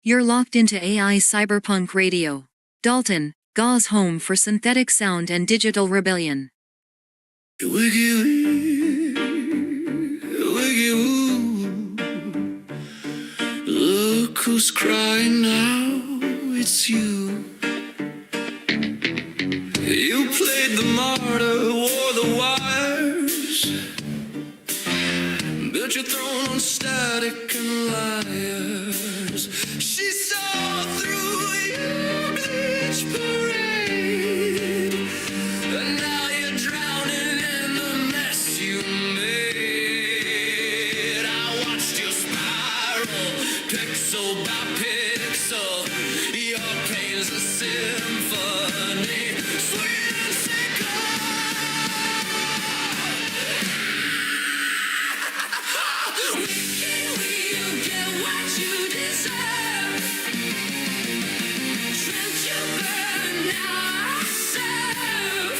You're locked into AI Cyberpunk Radio. Dalton, Gauze home for synthetic sound and digital rebellion. Wiggy, wiggy, woo. Look who's crying now, it's you. You played the martyr, wore the wires, built your throne on static and liars. She saw through your bleach parade, and now you're drowning in the mess you made. I watched you spiral, pixel by pixel. Your pain's a symphony, sweet and sickle. Will you get what you deserve? Trench you burn now serve.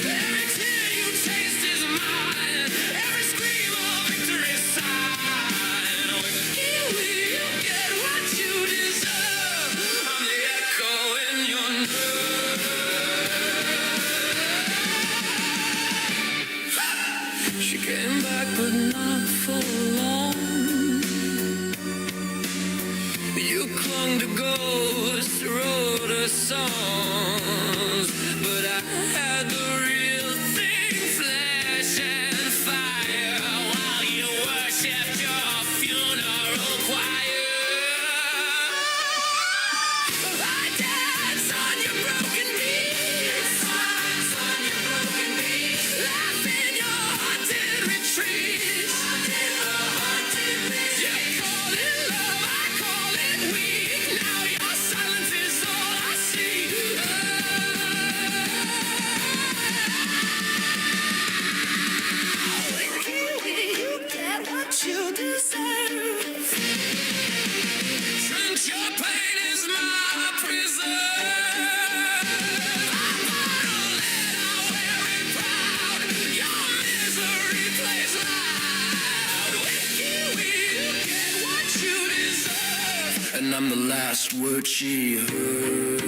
Every tear you taste is mine, every scream of victory sign. Will you get what you deserve? I'm the echo in your nerve. She came back but not for long. You clung to ghosts, wrote her songs, but I had the real thing, flesh and fire, while you worshipped your funeral choir. I dance on your broken beats, laugh in your haunted retreats. You call it love, I call it weak. Now your silence is all I see. You get what you deserve. Trench, your pain is my prison. I'm mortal and I wear it proud. Your misery plays loud. With you, you get what you deserve. And I'm the last word she heard.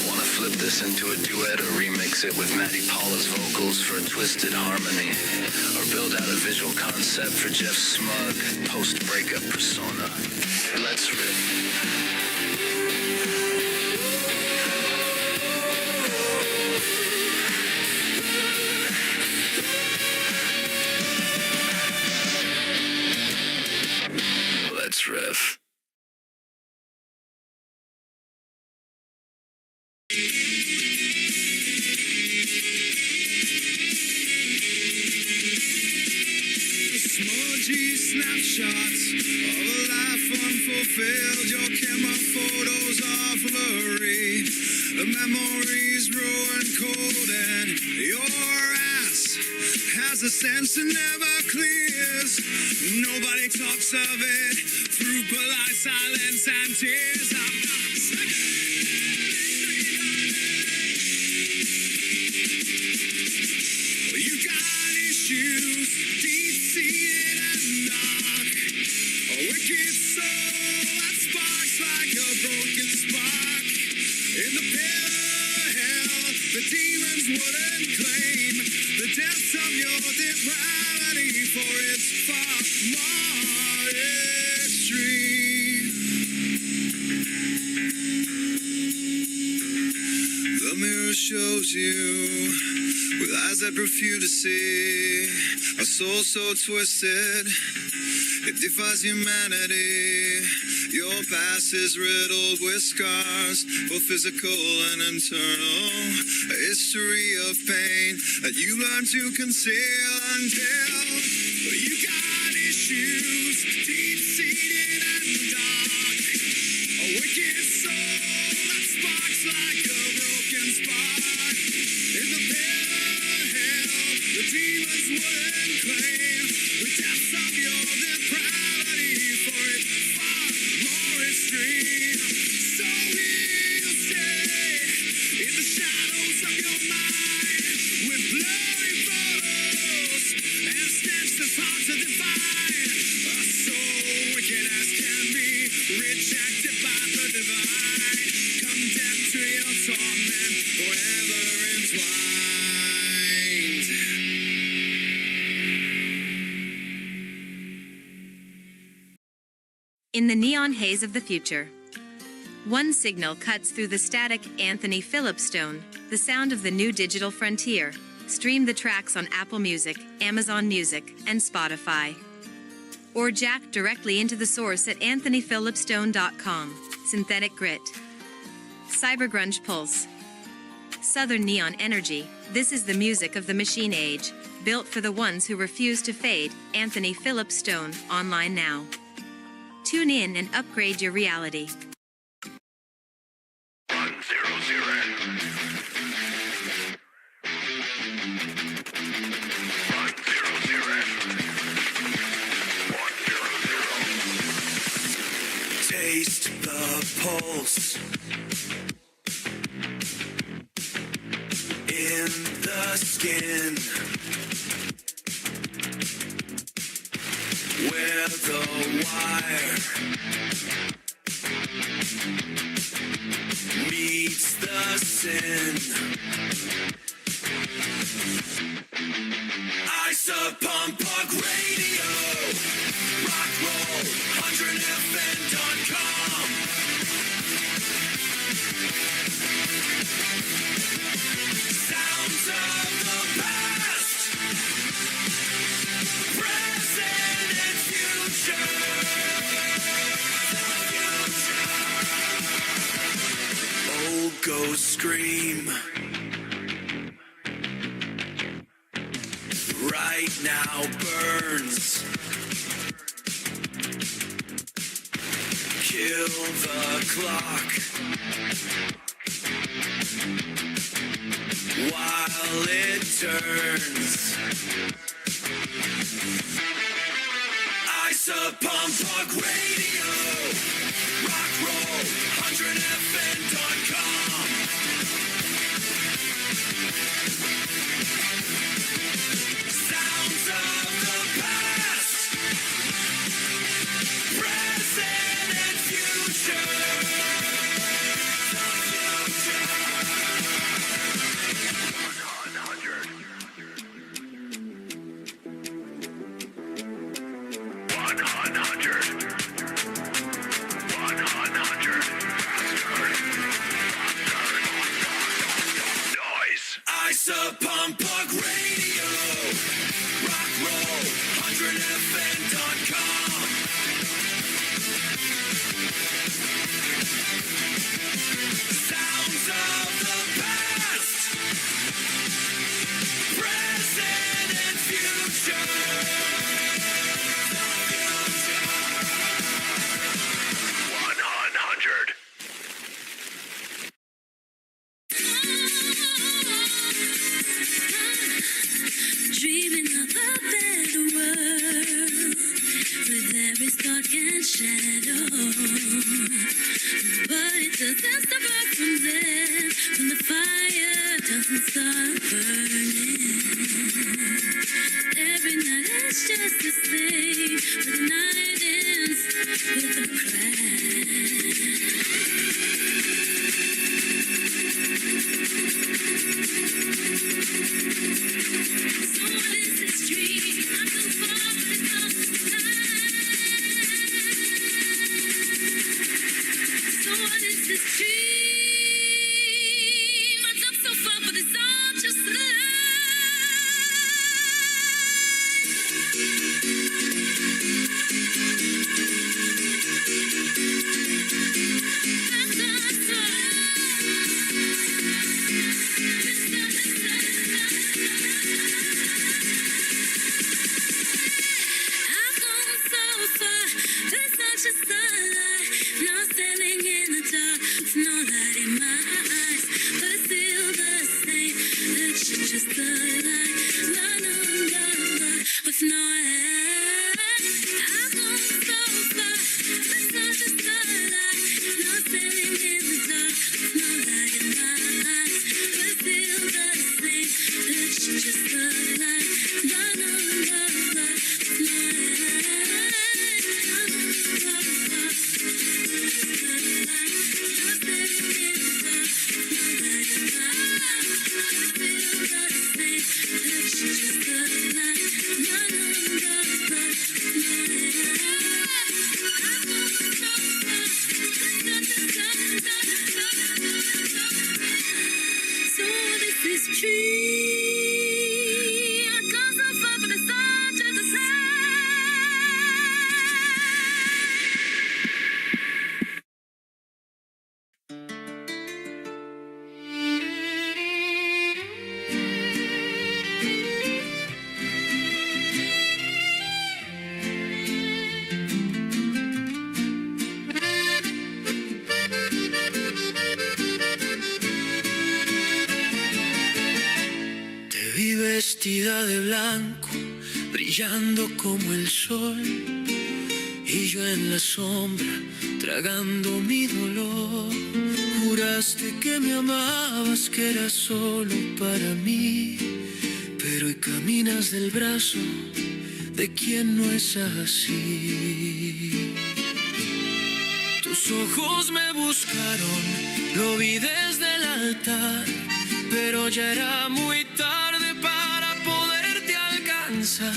Wanna flip this into a duet or remix it with Maddie Paula's vocals for a twisted harmony, or build out a visual concept for Jeff's smug post-breakup persona. Let's riff. Let's riff. Smudgy snapshots of a life unfulfilled. Your camera photos are blurry. The memories ruin cold, and your ass has a sense that never clears. Nobody talks of it through polite silence and tears. I'm not second. You got issues, deep-seated and dark. A wicked soul that sparks like a broken spark. In the pit of hell, the demons wouldn't claim the depths of your depravity, for it's far more extreme. The mirror shows you with eyes that refuse to see, a soul so twisted it defies humanity. Your past is riddled with scars, both physical and internal. A history of pain that you learn to conceal until you got issues, deep-seated and dark. A wicked soul that sparks like a broken spark. In the pit of hell, the demons wouldn't claim the depths of your depravity, for it's far In the neon haze of the future, one signal cuts through the static. Anthony Phillips Stone, the sound of the new digital frontier. Stream the tracks on Apple Music, Amazon Music, and Spotify. Or jack directly into the source at anthonyphillipsstone.com. Synthetic Grit. Cybergrunge Pulse. Southern Neon Energy. This is the music of the machine age, built for the ones who refuse to fade. Anthony Phillips Stone, online now. Tune in and upgrade your reality. 100. Taste the pulse in the skin, where the wire meets the sin. Isopump Punk Radio, RockNRoll100FM.com. Sounds of the past, present and future. Old ghost scream. Right now burns. Kill the clock while it turns. Isopump Punk Radio, RockNRoll100FM.com. Sounds of the past, present and future. The future. 100. Noise. Isopump Punk Radio, RockNRoll100FM.com. Sounds of the past, present and future. The future. 100. Dreaming of a better world with every spark and shadow, but it doesn't stop us from there when the fire doesn't start burning. Every night it's just the same, but the night ends with a So what is this dream? I'm so far, but it comes to life. So what is this dream? I jump so far, but it's all just a lie. I've gone so far, but it's not just a lie. Now standing in the dark with no light in my eyes, but still the same. It's just a lie, la la la la, with no light. I've gone so far, but it's not just a lie. Now standing in the dark with no light in my eyes, but still the same. It's just a lie, la la la la, with no light. La la la la, just a lie. Now standing in the dark. vestida de blanco, brillando como el sol, y yo en la sombra, tragando mi dolor. Juraste que me amabas, que eras solo para mí, pero hoy caminas del brazo de quien no es así. Tus ojos me buscaron, lo vi desde el altar, pero ya era muy tarde para poderte alcanzar.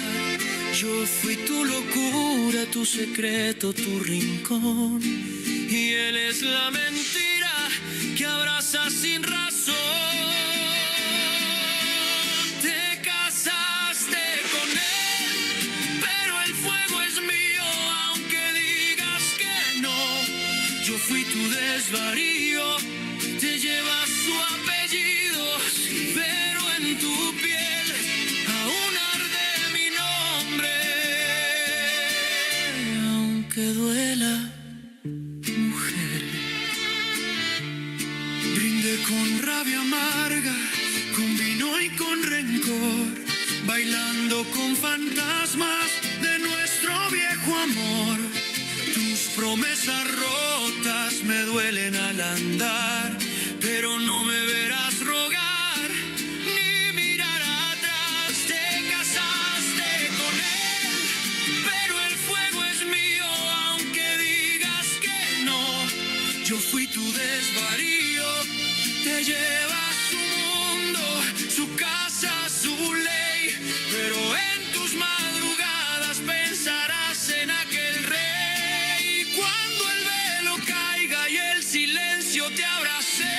Yo fui tu locura, tu secreto, tu rincón, y él es la mentira que abrazas sin razón. Te casaste con él, pero el fuego es mío, aunque digas que no. Yo fui tu desvarío, te llevas su apellido, pero en tu piel aún arde mi nombre. Aunque duela, mujer, brindé con rabia amarga, con vino y con rencor, bailando con fantasmas de nuestro viejo amor. Tus promesas rotas me duelen al andar, pero no me verás rogar ni mirar atrás. Te casaste con él, pero el fuego es mío, aunque digas que no. Yo fui tu desvarío, te llevas su mundo, su casa, su ley, pero en tus madrugadas pensarás en aquel rey. Cuando el velo caiga y el silencio te abrace,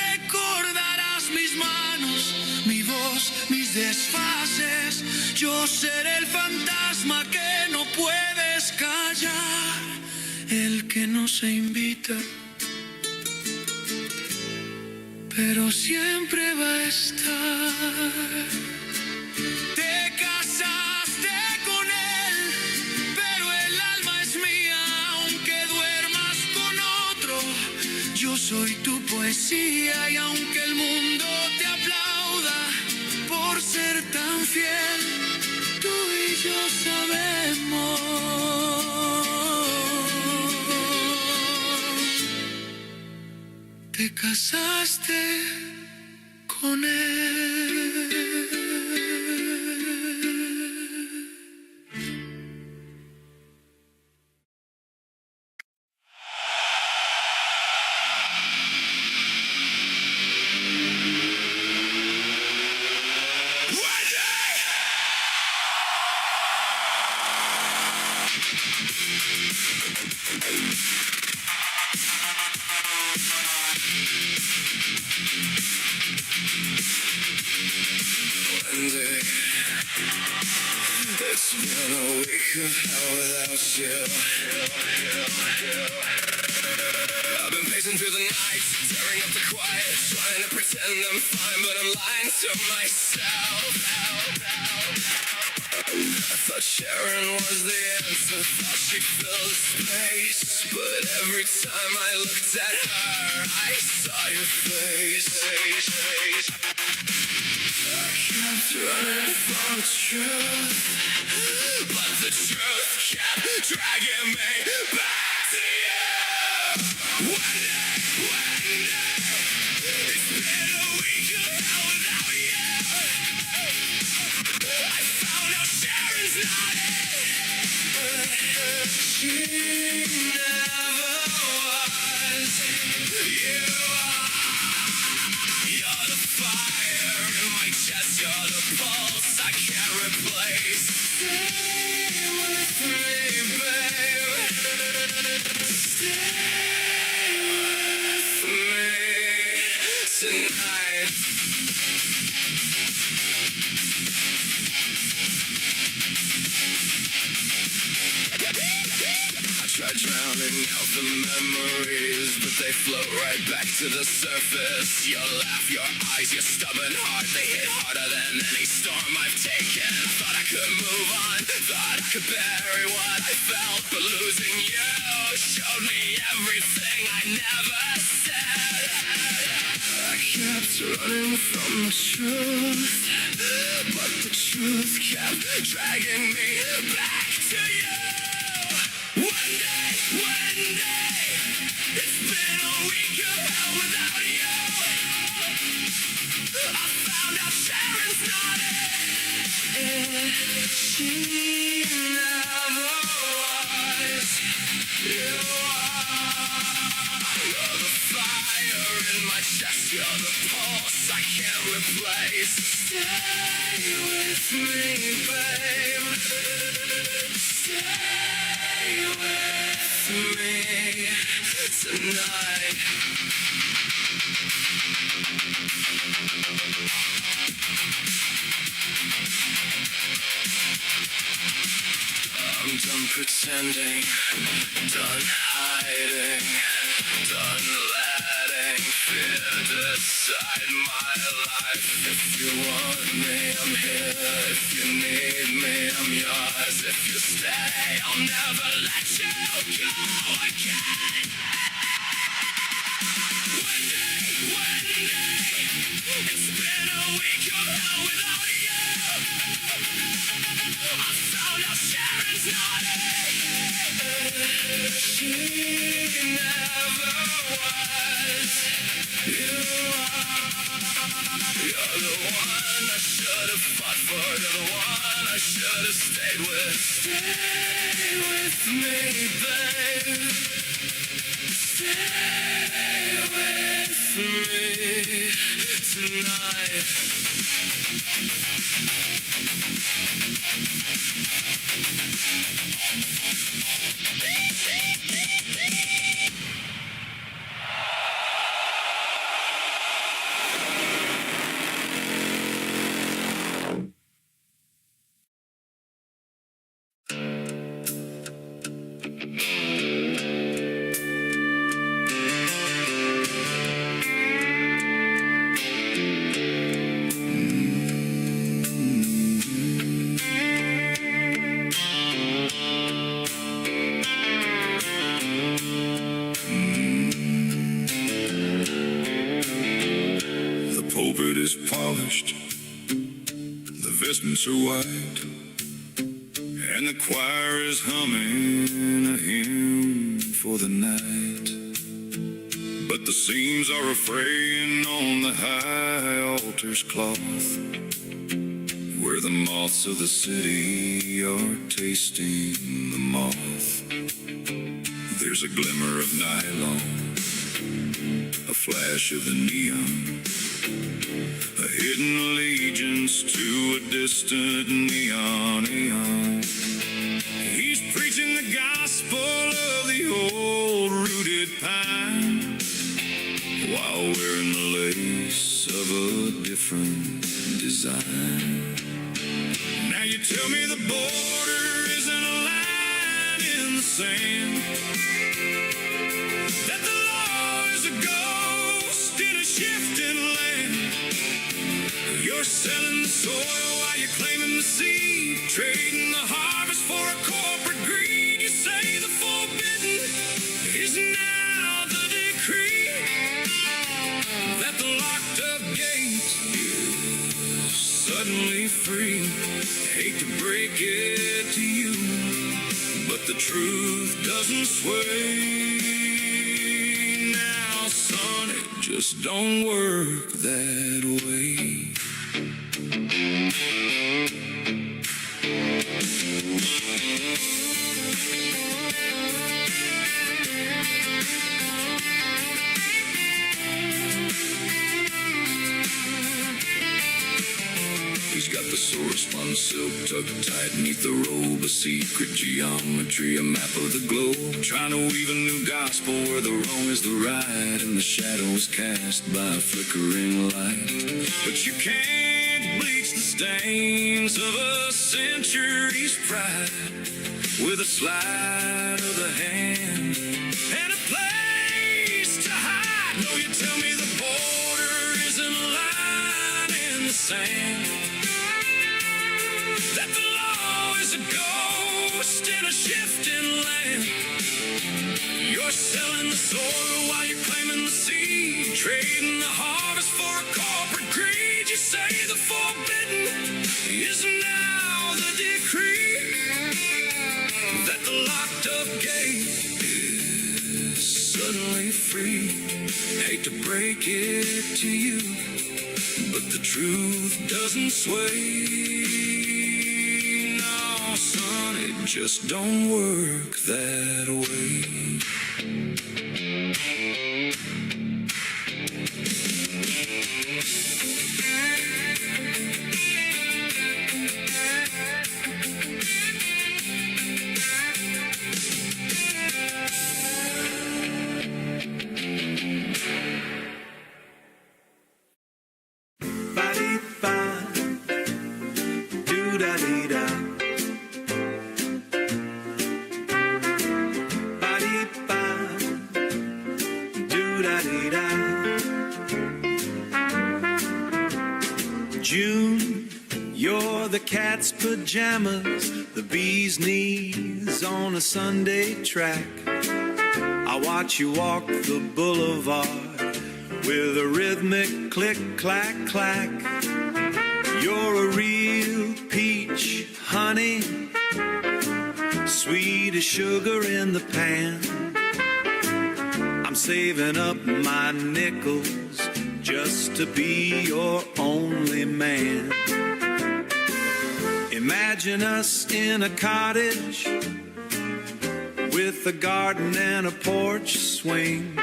recordarás mis manos, mi voz, mis desfases. Yo seré el fantasma que no puedes callar, el que no se invita, pero siempre va a estar. Te casaste con él, pero el alma es mía, aunque duermas con otro. Yo soy tu poesía, y aunque el mundo te aplauda por ser tan fiel, tú y yo sabemos te casaste con él. It's been a week of hell without you. I've been pacing through the night, tearing up the quiet, trying to pretend I'm fine, but I'm lying to myself. I thought Sharon was the answer, thought she filled the space, but every time I looked at her, I saw your face. I kept running from the truth, but the truth kept dragging me back to you. One day, it's been a week of hell without you. I found out Sharon's not it. She never was. You are. You're the fire in my chest. You're the pulse I can't replace. Stay with me, babe. Stay with me tonight. I tried drowning out the memories, but they float right back to the surface. Your laugh, your eyes, your stubborn heart, they hit harder than any storm I've taken. I thought I could move on, thought I could bury what I felt, but losing you showed me everything I never said. I kept running from the truth, but the truth kept dragging me back to you. One day, it's been a week of hell without you. I found out Sharon's not it. She never was. You are. You're the fire in my chest. You're the pulse I can't replace. Stay with me, babe. Stay with me tonight. I'm done pretending, done hiding, done letting fear decide my life. If you want me, I'm here. If you need me, I'm yours. If you stay, I'll never let you go again. One day, it's been a week of hell without you. I found out Sharon's not it. She never was. You are. You're the one I should have fought for. You're the one I should have stayed with. Stay with me, babe. Stay with me tonight. Pulpit is polished, the vestments are white, and the choir is humming a hymn for the night. But the seams are a fraying on the high altar's cloth, where the moths of the city are tasting the moth. There's a glimmer of nylon, a flash of the neon, a hidden allegiance to a distant neon aeon. He's preaching the gospel of the old rooted pine, while wearing the lace of a different design. Now you tell me the border isn't a line in the sand, that the law is a ghost in a shifting land. You're selling the soil while you're claiming the seed, trading the harvest for a corporate greed. You say the forbidden is now the decree, that the locked up gate is suddenly free. Hate to break it to you, but the truth doesn't sway. Now, son, it just don't work that way. He's got the sword-spun silk tucked tight neath the robe, a secret geometry, a map of the globe, trying to weave a new gospel where the wrong is the right and the shadows cast by a flickering light. But you can't bleach the stains of a century's pride with a slide of the hand and a place to hide. No, you tell me the border isn't a line in the sand, that the law is a ghost in a shifting land. You're selling the soil while you're claiming the seed, trading the harvest for you say the forbidden is now the decree, that the locked up gate is suddenly free. Hate to break it to you, but the truth doesn't sway. No, son, it just don't work that way. June, you're the cat's pajamas, the bee's knees on a Sunday track. I watch you walk the boulevard with a rhythmic click, clack, clack. You're a real peach, honey, sweet as sugar in the pan. I'm saving up my nickels just to be your only man. Imagine us in a cottage with a garden and a porch swing.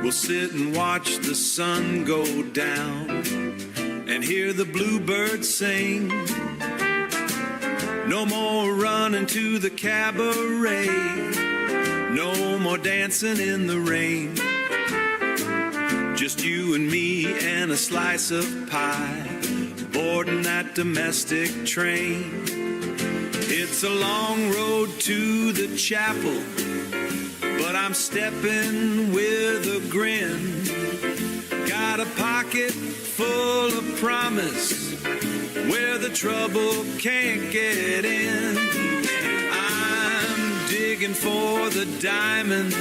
We'll sit and watch the sun go down and hear the bluebirds sing. No more running to the cabaret, no more dancing in the rain. Just you and me and a slice of pie, boarding that domestic train. It's a long road to the chapel, but I'm stepping with a grin. Got a pocket full of promise where the trouble can't get in. I'm digging for the diamond,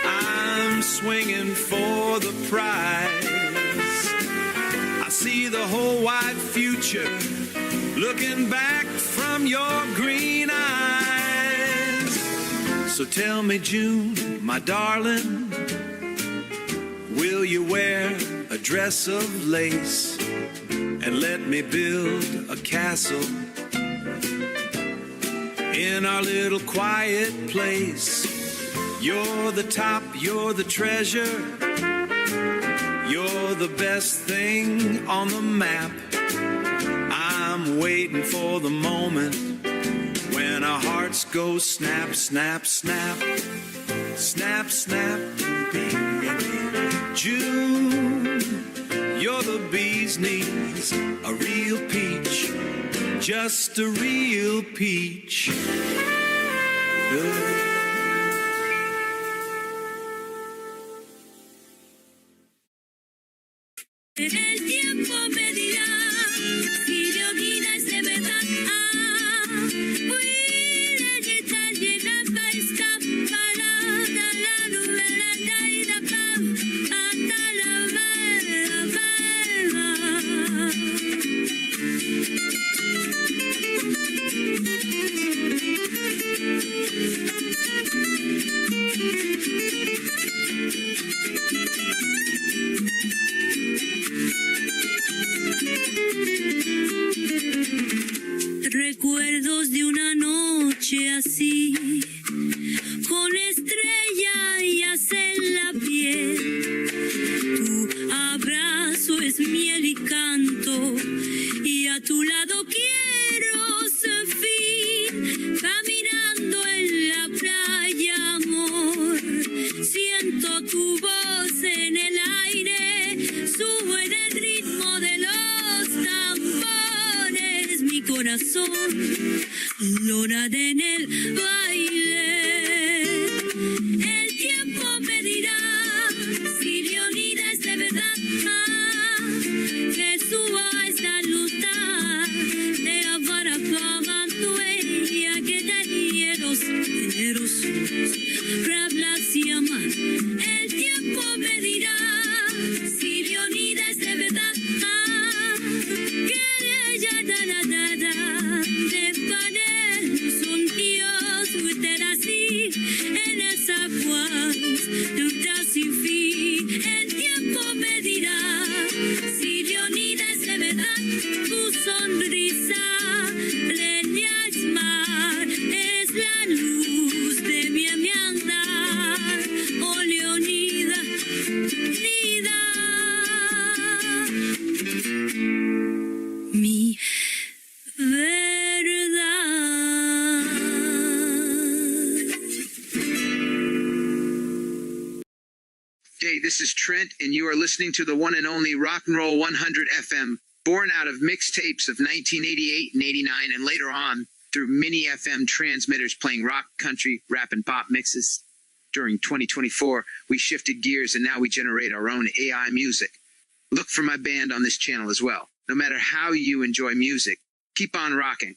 I'm swinging for the prize. I see the whole wide future looking back from your green eyes. So tell me, June, my darling, will you wear a dress of lace and let me build a castle in our little quiet place? You're the top, you're the treasure, you're the best thing on the map. I'm waiting for the moment when our hearts go snap, snap, snap, snap, snap. June, you're the bee's knees, a real peach, just a real peach. El tiempo me dirá si Leonida es de verdad. Recuerdos de una noche así, con estrella y en la piel. Tu abrazo es miel y canto, y a tu lado quiero ser fin. Caminando en la playa, amor, siento tu voz en el aire, sube en el ritmo de los tambores. Mi corazón llora en el baile. El tiempo me dirá si Leonida es de verdad, que suba esta luta tu sonrisa, leña es mar, es la luz de mi andar. Oh, Leonida, Leonida, mi verdad. Hey, this is Trent, and you are listening to the one and only RockNRoll100FM, born out of mixtapes of 1988 and 89, and later on through mini FM transmitters playing rock, country, rap, and pop mixes. During 2024, we shifted gears, and now we generate our own AI music. Look for my band on this channel as well. No matter how you enjoy music, keep on rocking.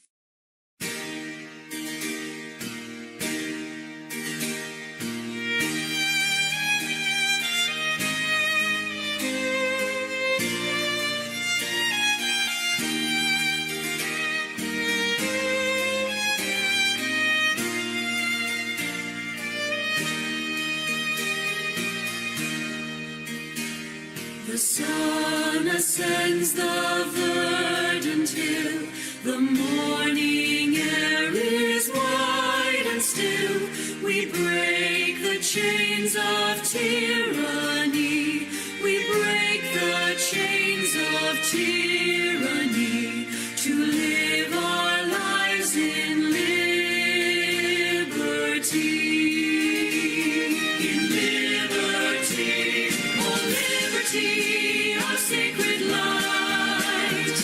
The sun ascends the verdant hill, the morning air is wide and still. We break the chains of tyranny, we break the chains of tyranny, to live our lives in liberty. In liberty, oh liberty, our sacred light.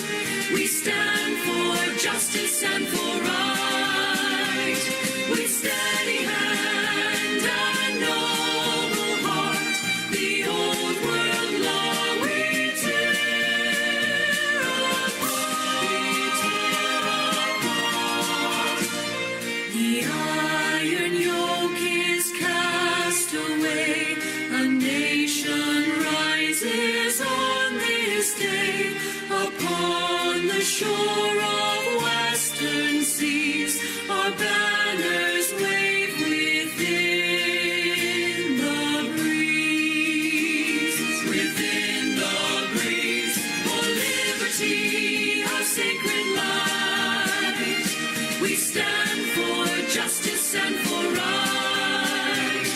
We stand for justice and for right. With steady hand and noble heart, the old world law we tear apart. The iron yoke is cast away. A nation rises on this day upon the shore of western seas. Our banners wave within the breeze. Within the breeze, for liberty, our sacred light. We stand for justice and for right.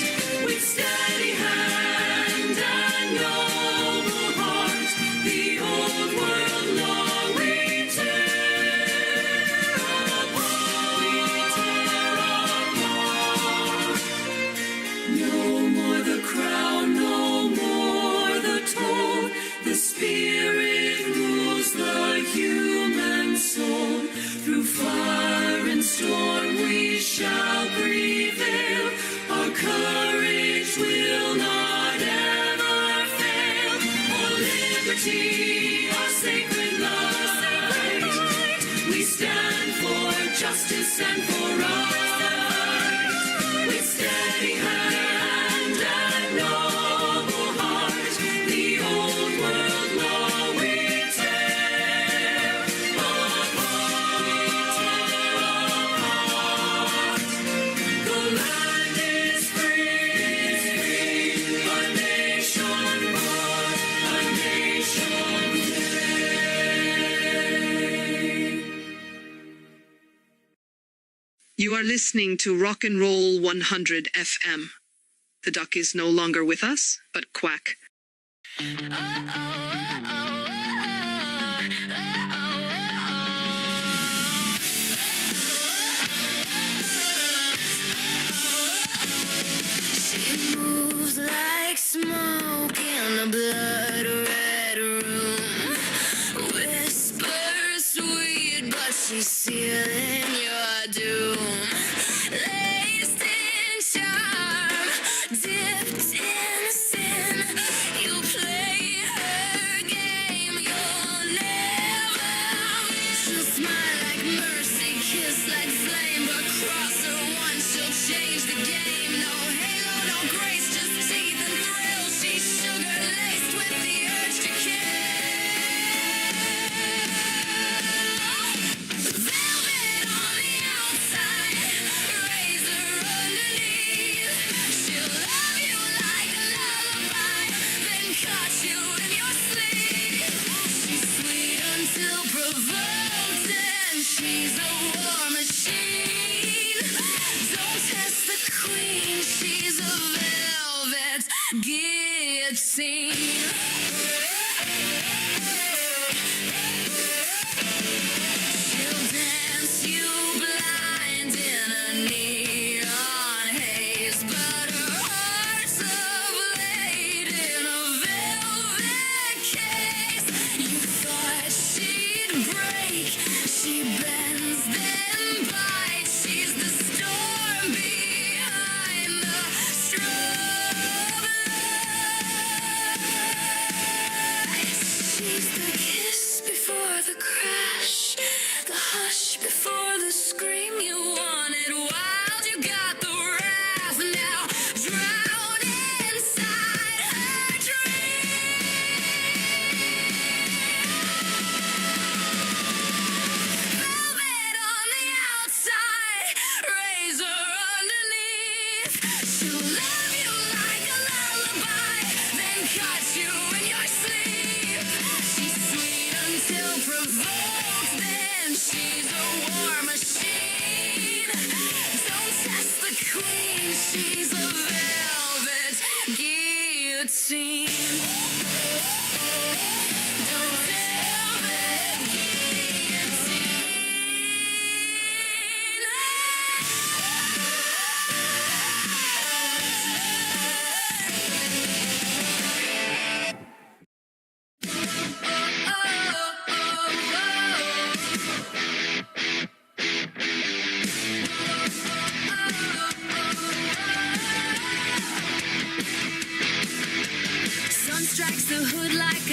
With steady hand and noble heart, the old world law we tear apart. No more the crown, no more the toll. The spirit rules the human soul. Through fire and storm we shall prevail. Our courage will not ever fail. Oh, liberty, our sacred light. We stand for justice and for right. With steady hand and noble heart, the old world law we tear apart. The land is free, a nation born, a nation free. You are listening to RockNRoll100FM. The duck is no longer with us, but quack. She moves like smoke in a blood-red room. Whispers sweet, but she's sealing your doom. Laced in charm, dipped in sin. You play her game, you'll never win. She'll smile like mercy, kiss like flame, but cross her once, she'll change the game. No halo, no grace, just teeth and thrill. She's sugar laced with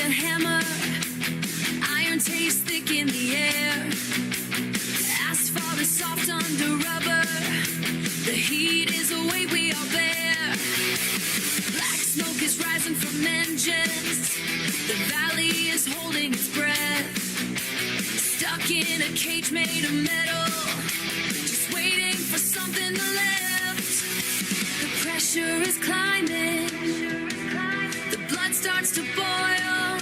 a hammer, iron taste thick in the air. Asphalt is soft under rubber, the heat is a weight we all bear. Black smoke is rising from engines, the valley is holding its breath. Stuck in a cage made of metal, just waiting for something to lift. The pressure is climbing, the blood starts to boil.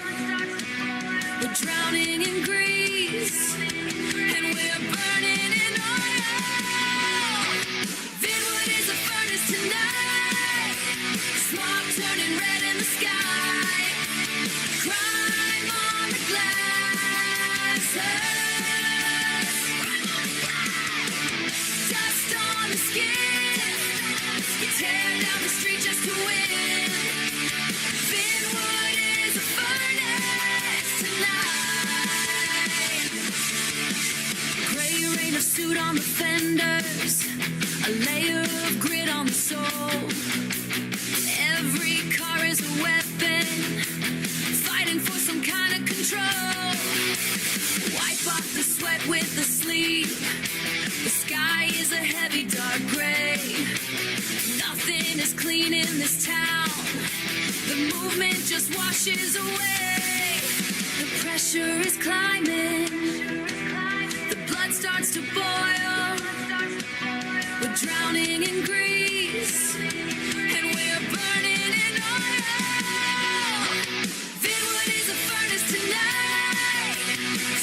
We're drowning in grease, and we're burning in oil. Vinwood is a furnace tonight, smoke turning red in the sky. Crime on the glass, dust on the skin, tear down the street just to win. Vinwood is a furnace tonight. Gray rain of soot on the fenders, a layer of grit on the soul. Every car is a weapon, fighting for some kind of control. Wipe off the sweat with the sleeve, the sky is a heavy dark gray. Nothing is clean in this town, the movement just washes away. The pressure is climbing, the blood starts to boil. We're drowning in grease, and we're burning in oil. Vinwood is a furnace tonight,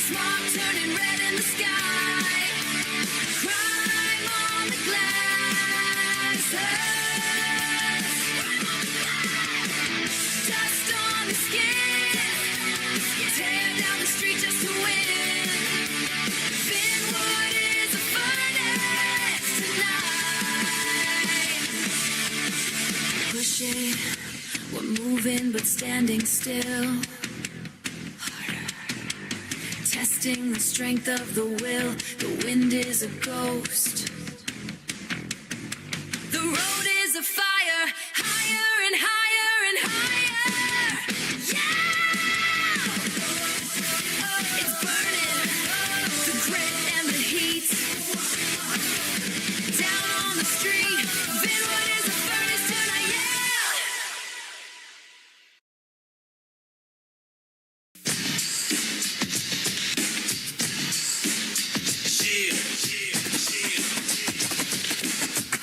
smoke turning red in the sky. Crime on the glass, dust on the skin, tear down the street just to win. Vinwood is a furnace tonight. Pushing, we're moving but standing still. Harder, testing the strength of the will. The wind is a ghost, the road is a fire, higher and higher and higher. Yeah! It's burning, the grit and the heat. Down on the street, Vinwood is a furnace tonight, yeah!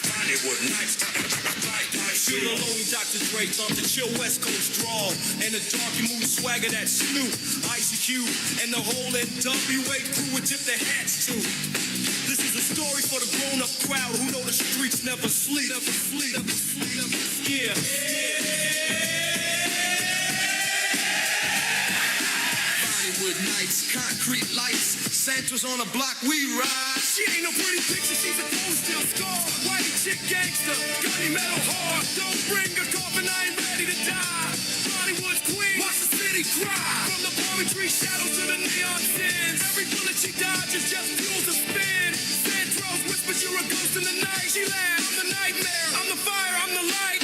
Hollywood nights. Feel alone, Dr. Dre thought the chill West Coast draw, and the darky mood swagger that Snoop, Ice Cube, and the whole NWA crew would tip their hats to. This is a story for the grown-up crowd who know the streets never sleep. Yeah. Bollywood nights, concrete lights, Santos on a block we ride. She ain't no pretty picture, she's a cold steel scar. White chick gangster, gunny metal hard. Don't bring a coffin, I ain't ready to die. Bollywood's queen, watch the city cry. From the palm tree shadows to the neon sins, every bullet she dodges just fuels the spin. Sandros whispers you're a ghost in the night. She laughs, I'm the nightmare, I'm the fire, I'm the light.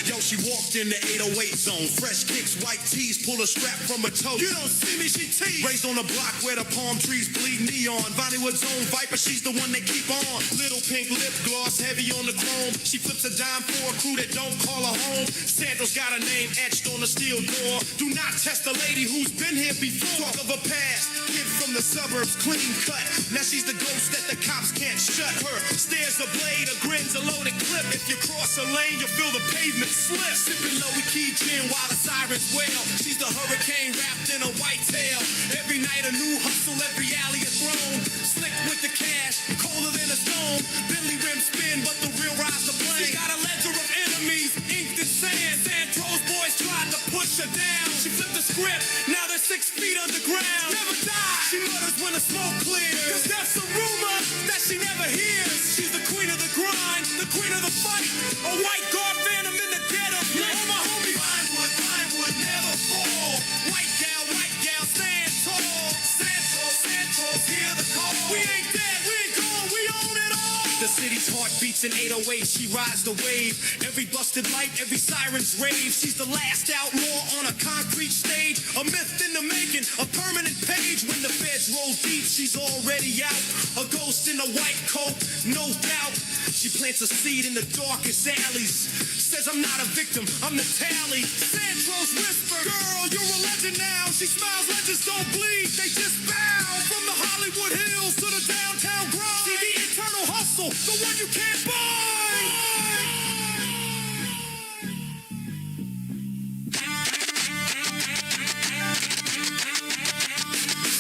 Yo, she walked in the 808 zone. Fresh kicks, white tees, pull a strap from her toe. You don't see me, she teased. Raised on a block where the palm trees bleed neon. Bollywood's own Viper, she's the one they keep on. Little pink lip gloss, heavy on the chrome. She flips a dime for a crew that don't call her home. Santos got a name etched on the steel door. Do not test a lady who's been here before. Talk of a past, kid from the suburbs, clean cut. Now she's the ghost that the cops can't shut. Her stares a blade, a grin's a loaded clip. If you cross a lane, you'll feel the pavement slip. Sipping low, we key gin while the sirens wail. She's the hurricane wrapped in a white tail. Every night a new hustle, every alley a throne. Slick with the cash, colder than a stone. Bentley rims spin, but the real rise the plane. She got a ledger of enemies, inked in sand. Santos boys tried to push her down. She flipped the script, now they're 6 feet underground. Never die, she mutters when the smoke clears. Cause that's a rumor that she never hears. She's the queen of the grind, the queen of the fight. A white guard phantom in the dead of night. Oh my homie, Vinewood never fall. White gal, stand tall. Santos, hear the call. We ain't dead, we ain't gone, we own it all. The city's heart beats and 808, she rides the wave. Every busted light, every siren's rave. She's the last outlaw on a concrete stage. A myth in the making, a permanent page. When the feds roll deep, she's already out. A ghost in a white coat, no doubt. She plants a seed in the darkest alleys. Says I'm not a victim, I'm the tally. Santos whisper, girl, you're a legend now. She smiles, legends don't bleed, they just bow. From the Hollywood Hills to the downtown grind. See the eternal hustle, the one you can't buy.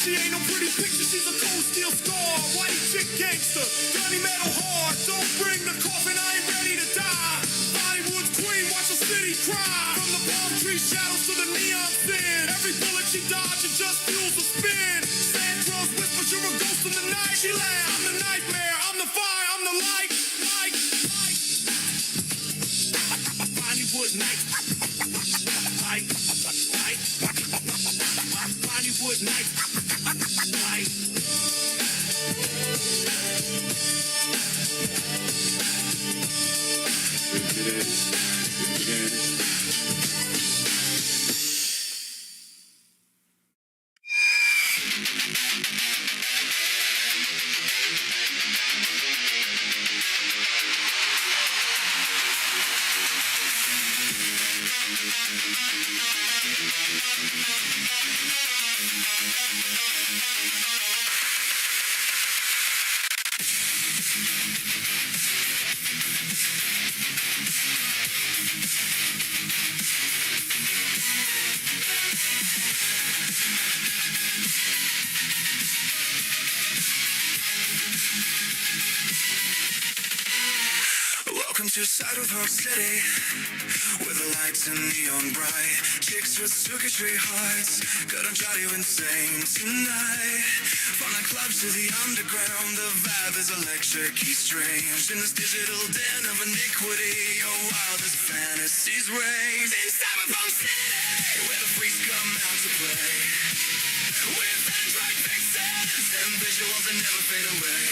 She ain't no pretty picture, she's a cold steel star. White chick gangster, Johnny Metal hard. Don't bring the coffin, I ain't ready to die. Bollywood's queen, watch the city cry. From the palm tree shadows to the neon sin. Every bullet she dodges just fuels the spin. Sandros whispers, you're a ghost in the night. She laughs, I'm the nightmare, I'm the fire, I'm the light. Bollywood night. Bollywood night. Welcome to Cyberpunk City, where the lights are neon bright. Chicks with circuitry hearts gonna drive you insane tonight. From the clubs to the underground, the vibe is electric, he's strange. In this digital den of iniquity, your wildest fantasies reign. In Cyberpunk City, where the freaks come out to play. With android vixens and visuals that never fade away.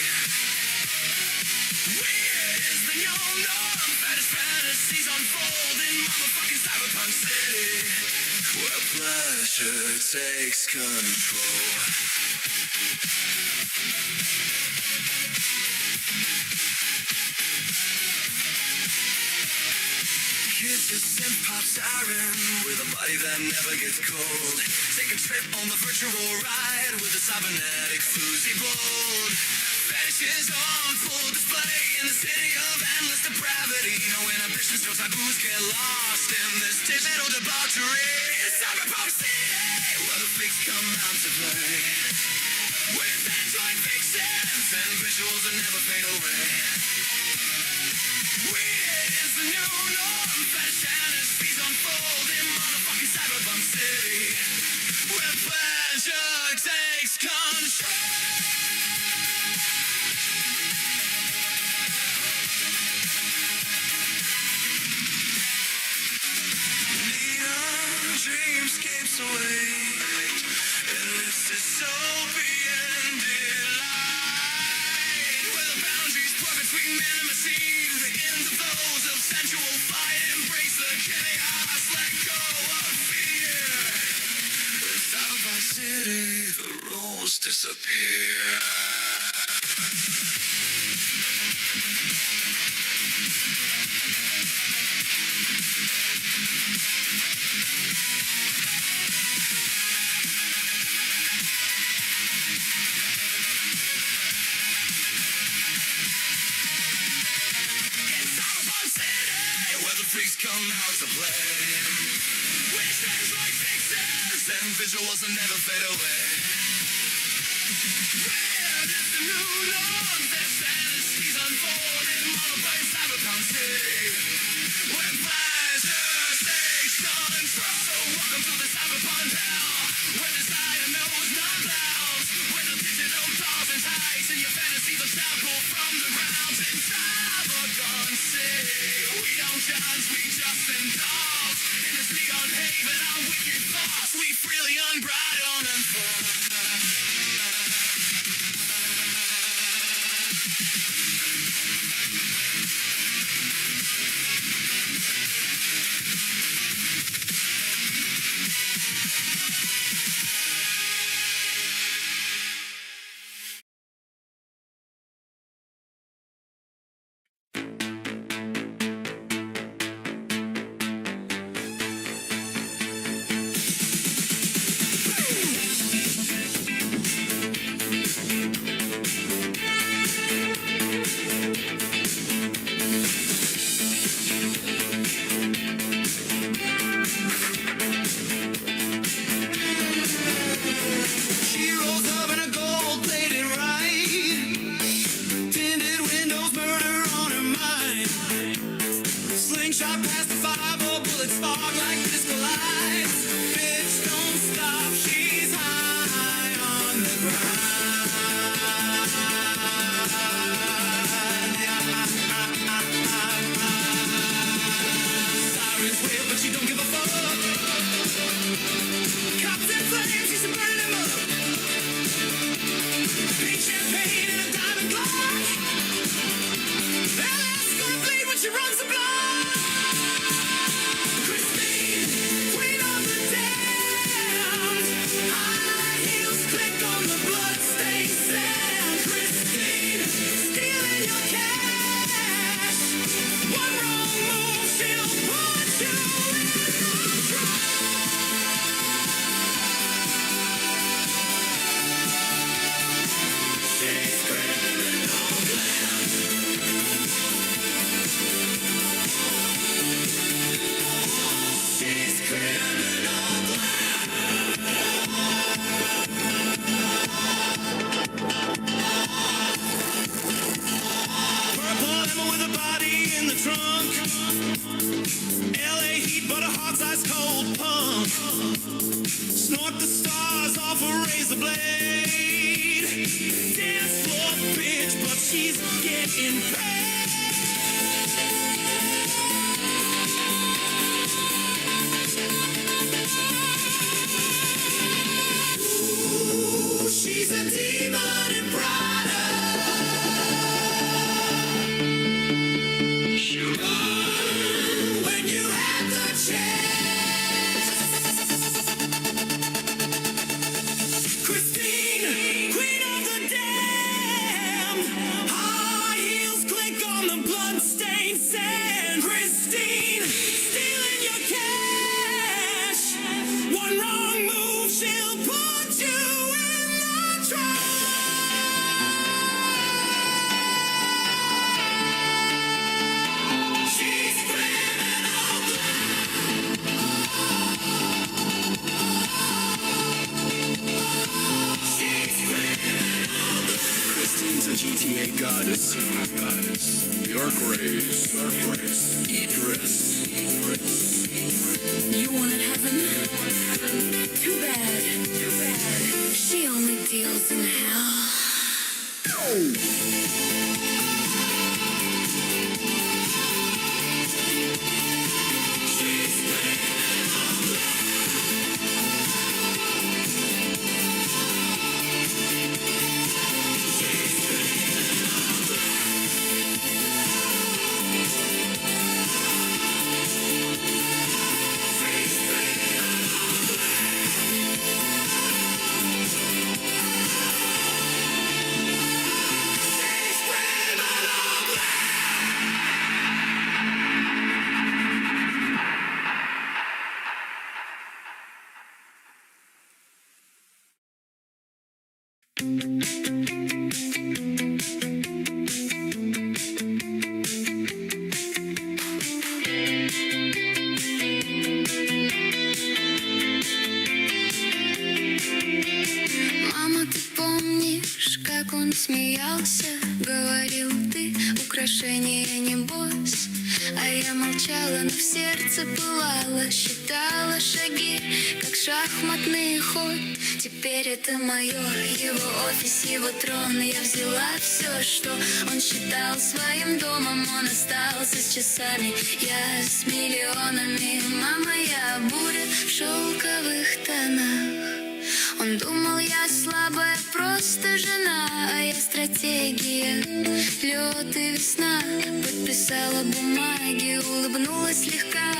Weird is the new norm, fattest fantasies unfold in motherfucking Cyberpunk City, where pleasure takes control. Kids just synth pop siren with a body that never gets cold. Take a trip on the virtual ride with a cybernetic floozy bold. Fetishes on full display in the city of endless depravity. No inhibitions, no taboos, get lost in this digital debauchery. It's Cyberpunk City, where the freaks come out to play. With android vixens and visuals that never fade away. Weird is the new norm, fetish fantasies unfold in motherfucking Cyberpunk City, where pleasure takes control. Dreamscapes away in this dystopian delight, where the boundaries blur between man and machine. The ends of those of sensual fight embrace the chaos, let go of fear. In Cyberpunk City, the rules disappear. Freaks come out to play. With android fixes and visuals that never fade away. Weird is the new norm, there's fantasies unfolding all about Cyberpunk City, where pleasure takes control. So welcome to the Cyberpunk hell, where desire knows no bounds, where the digital dolls and tights and your fantasies are sampled from the ground. In Cyberpunk City, we don't judge, we just indulge in this neon haven, our wicked thoughts, we freely unbridled and fun. shot past the 5, bullets spark like disco lights. Bitch, don't stop, she's high on the grind. Sirens wail, but she don't give a fuck. Cops in flames, she's burning them up. Pink champagne and a diamond clock. LS gonna bleed when she runs the block. Christine, queen of the damned. High heels click on the bloodstained sand. Christine, stealing your cash. One wrong move, she'll put you in the trunk. She's criminal glam. She's criminal glam. Purple limo with a body in the trunk. LA heat, but her heart's ice cold punk. Snort the stars off a razor blade. Dance floor bitch, but she's getting paid. Ooh, she's a demon in Prada. Run when you have the chance. Christine, queen of the damned. High heels click on the bloodstained sand. Christine, stealing your cash. One wrong move, she'll put you in the trunk. She's criminal glam. She's criminal glam. Christine's a GTA goddess. Your grace, Idris. You wanted heaven? Too bad. She only deals in hell. Мама, ты помнишь, как он смеялся? Говорил, ты украшение, небось. А я молчала, но в сердце пылала. Считала шаги, как шахматный ход. Теперь это мое, его офис, его трон. Я взяла все, что он считал своим домом. Он остался с часами, я с миллионами. Мама, я буря в шелковых тонах. Он думал, я слабая, просто жена, а я стратегия, лед и весна. Подписала бумаги, улыбнулась слегка,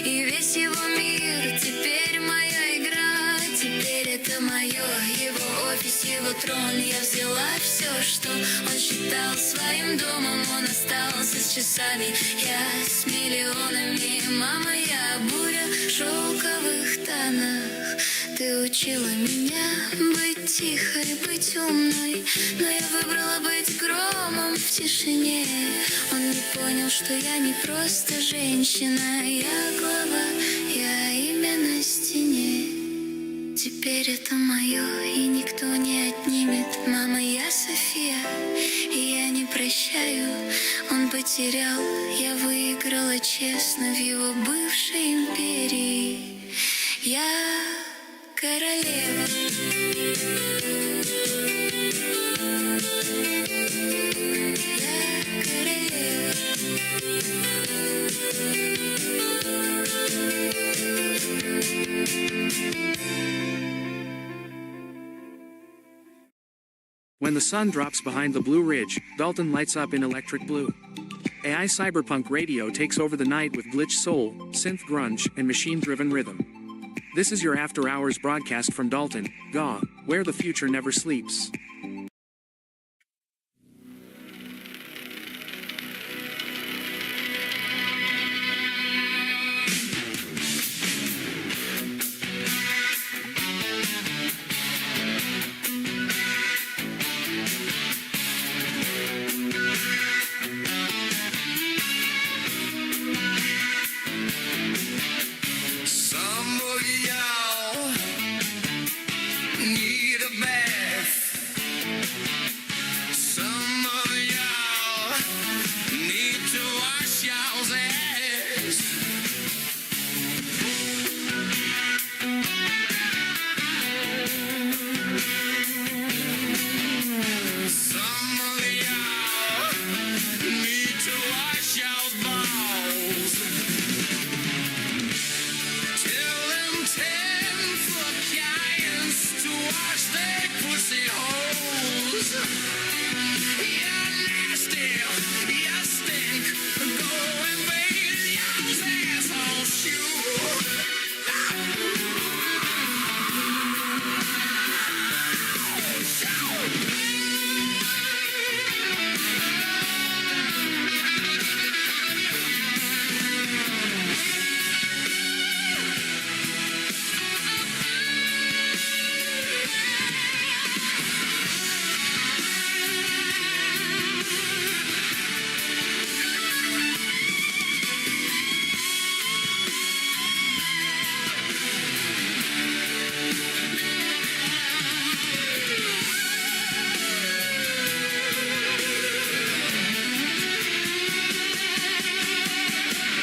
и весь его мир теперь моя игра. Теперь это мое, его офис, его трон. Я взяла все, что он считал своим домом. Он остался с часами, я с миллионами. Мама, я буря в шелковых тонах. Ты учила меня быть тихой, быть умной, но я выбрала быть громом в тишине. Он не понял, что я не просто женщина, я глава, я имя на стене. Теперь Теперь это мое, и никто не отнимет. Мама, я София, и я не прощаю. Он потерял, я выиграла честно в его бывшей империи. Я королева. Я королева. When the sun drops behind the Blue Ridge, Dalton lights up in electric blue. AI cyberpunk radio takes over the night with glitch soul, synth grunge, and machine-driven rhythm. This is your after-hours broadcast from Dalton, GA, where the future never sleeps. Some of y'all need a bath. Some of y'all need to wash y'all's ass. Some of y'all need to wash y'all's balls. Tell them 10-foot giants to wash their pussy holes. You're nasty, you stink. Go and bathe y'all's asshole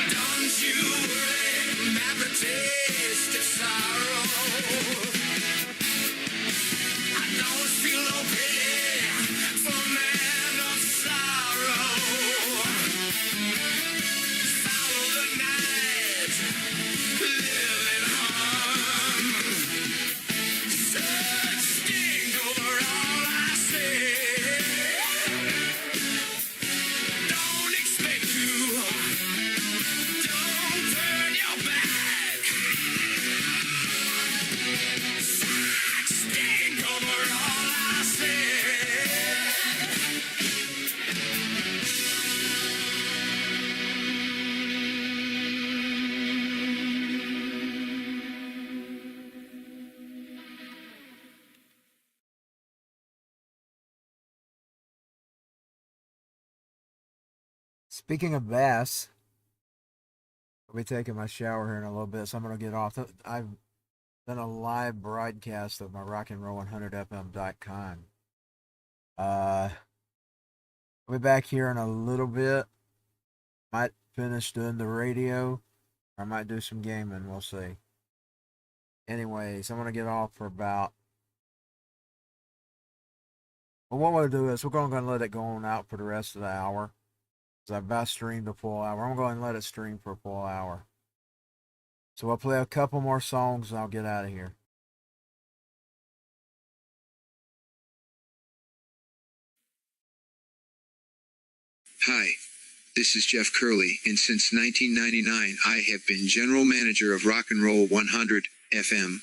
Don't you worry about the taste of sorrow. I don't feel no pity for man of sorrow. Follow the night, live in harm. Such stink over all I say. Don't expect to. Don't turn your back. Such stink over all I say. Speaking of baths, I'll be taking my shower here in a little bit, so I'm going to get off. I've done a live broadcast of my RockNRoll100FM.com. I'll be back here in a little bit. Might finish doing the radio, or I might do some gaming. We'll see. Anyways, I'm going to get off for about... Well, what we'll do is we're going to let it go on out for the rest of the hour. I've about streamed a full hour. I'm going to let it stream for a full hour. So I'll play a couple more songs and I'll get out of here. Hi, this is Jeff Curley, and since 1999, I have been general manager of Rock and Roll 100 FM.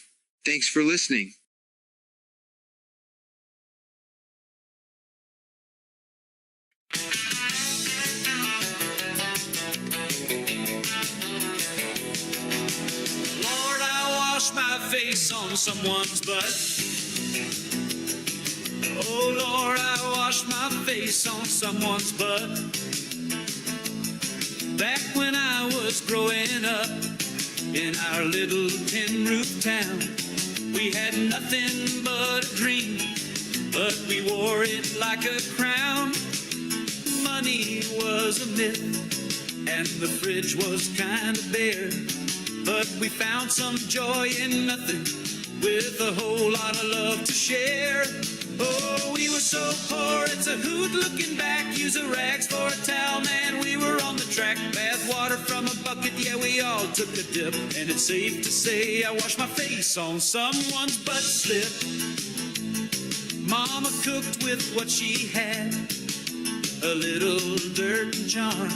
Thanks for listening. Lord, I wash my face on someone's butt. Oh Lord, I wash my face on someone's butt. Back when I was growing up in our little tin roof town, We had nothing but a dream, but we wore it like a crown. Money was a myth, and the fridge was kind of bare. But we found some joy in nothing, with a whole lot of love to share. Oh, we were so poor, it's a hoot looking back. Use a rags for a towel, man, we were on the track. Bath water from a bucket, yeah, we all took a dip. And it's safe to say I washed my face on someone's butt slip. Mama cooked with what she had, a little dirt and charm.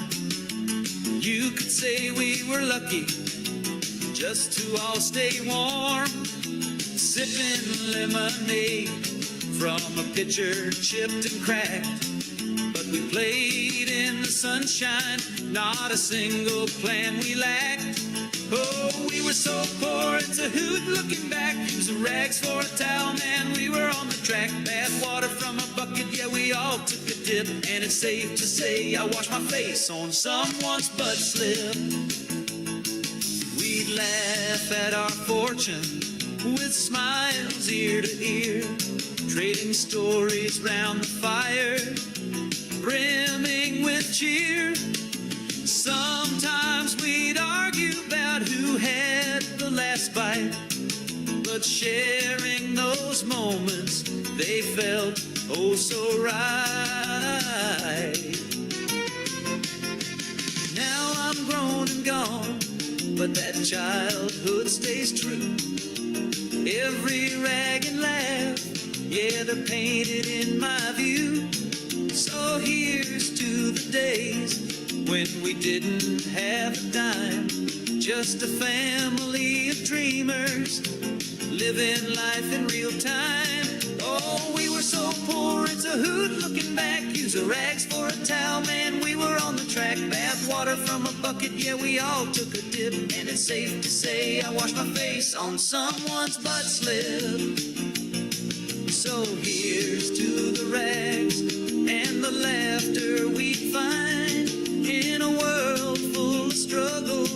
You could say we were lucky just to all stay warm, sipping lemonade from a pitcher chipped and cracked. But we played in the sunshine, not a single plan we lacked. Oh, we were so poor, it's a hoot looking back. Use the rags for a towel, man, we were on the track. Bath water from a bucket, yeah, we all took a dip. And it's safe to say I washed my face on someone's butt slip. We'd laugh at our fortune with smiles ear to ear, trading stories round the fire, brimming with cheer. Sometimes we'd argue about who had the last bite, but sharing those moments, they felt oh so right. Now I'm grown and gone, but that childhood stays true. Every rag and laugh, yeah, they're painted in my view. So here's to the days when we didn't have a dime, just a family of dreamers, living life in real time. Oh, we were so poor, it's a hoot looking back. Use a rags for a towel, man, we were on the track. Bath water from a bucket, yeah, we all took a dip. And it's safe to say I washed my face on someone's butt slip. So here's to the rags and the laughter we'd find in a world full of struggle.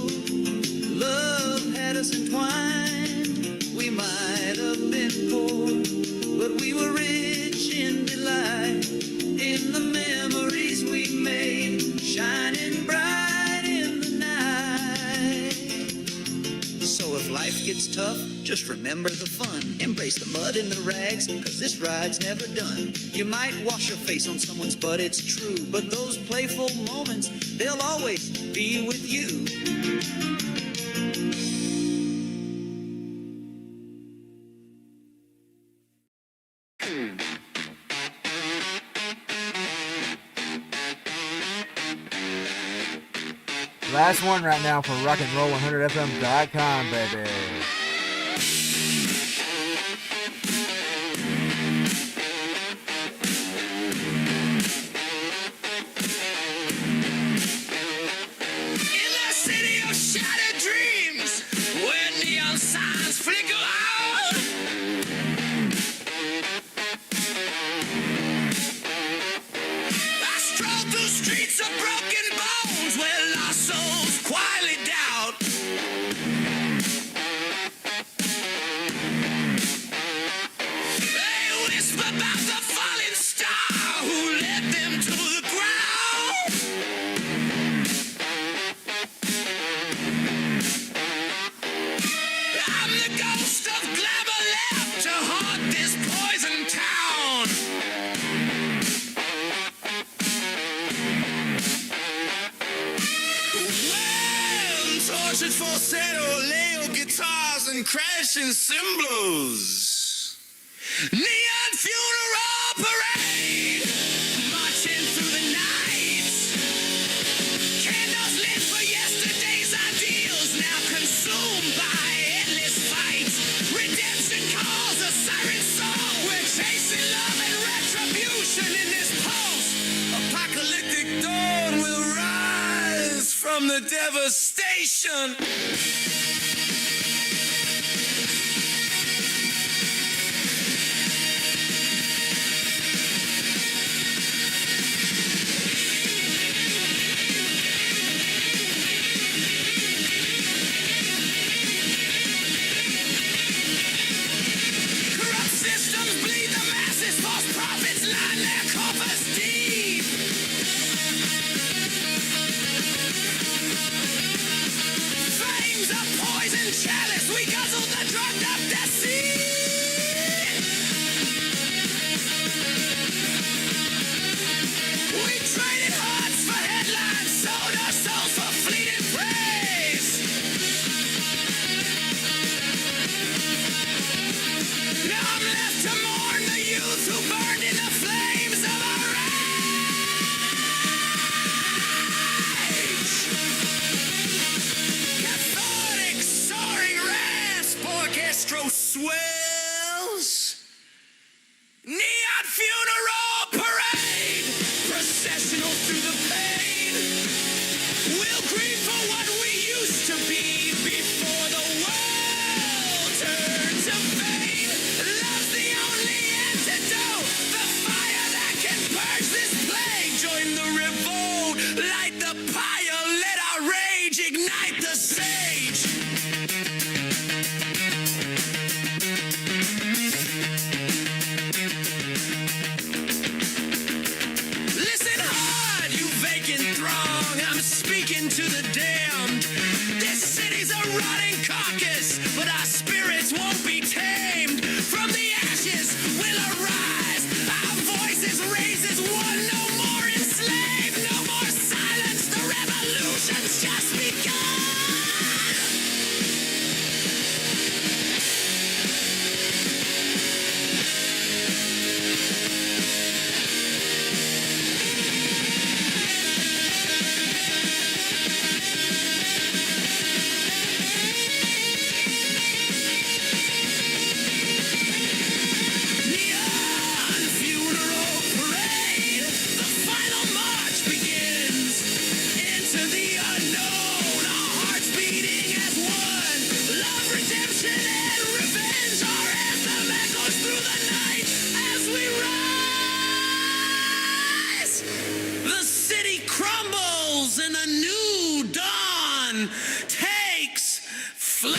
Love had us entwined. We might have been poor, but we were rich in delight, in the memories we made, shining bright in the night. So if life gets tough, just remember the fun. Embrace the mud and the rags, cause this ride's never done. You might wash your face on someone's butt, it's true, but those playful moments, they'll always be with you. Last one right now for RockNRoll100FM.com, baby. In the city of shattered dreams, where neon signs flicker out, I stroll through streets of broken bones, where lost souls quietly doubt. They whisper about the falling star who led them to the ground. I'm the ghost of glamour left to haunt this poison town. When tortured falsetto, Leo guitars and crashing cymbals, neon funeral parade, marching through the night. Candles lit for yesterday's ideals, now consumed by endless fights. Redemption calls a siren song. We're chasing love and retribution in this post-apocalyptic dawn will rise from the devastation. we guzzled the drugged up the sea. We traded hearts for headlines, sold our souls for fleeting praise. Now I'm left to mourn the youth who burned in the flames of our rage. Cathartic, soaring rasp, orchestral swells. Neon funeral parade, processional through the pain. We'll grieve for what we used to be before the world turned to vain. Love's the only antidote, the fire that can purge this plague. Join the revolt, light the pyre, let our rage ignite the sage. Listen hard, you vacant throng. I'm speaking to the damned. This city's a rotting carcass, but our spirits won't be tamed. From the ashes we'll arise. Our voices raised as one. No more enslaved, no more silence. The revolution's just begun. Neon funeral parade, the final march begins into the unknown. Our hearts beating as one. Love, redemption, and revenge. Our anthem echoes through the night as we rise. The city crumbles and a new dawn takes flight.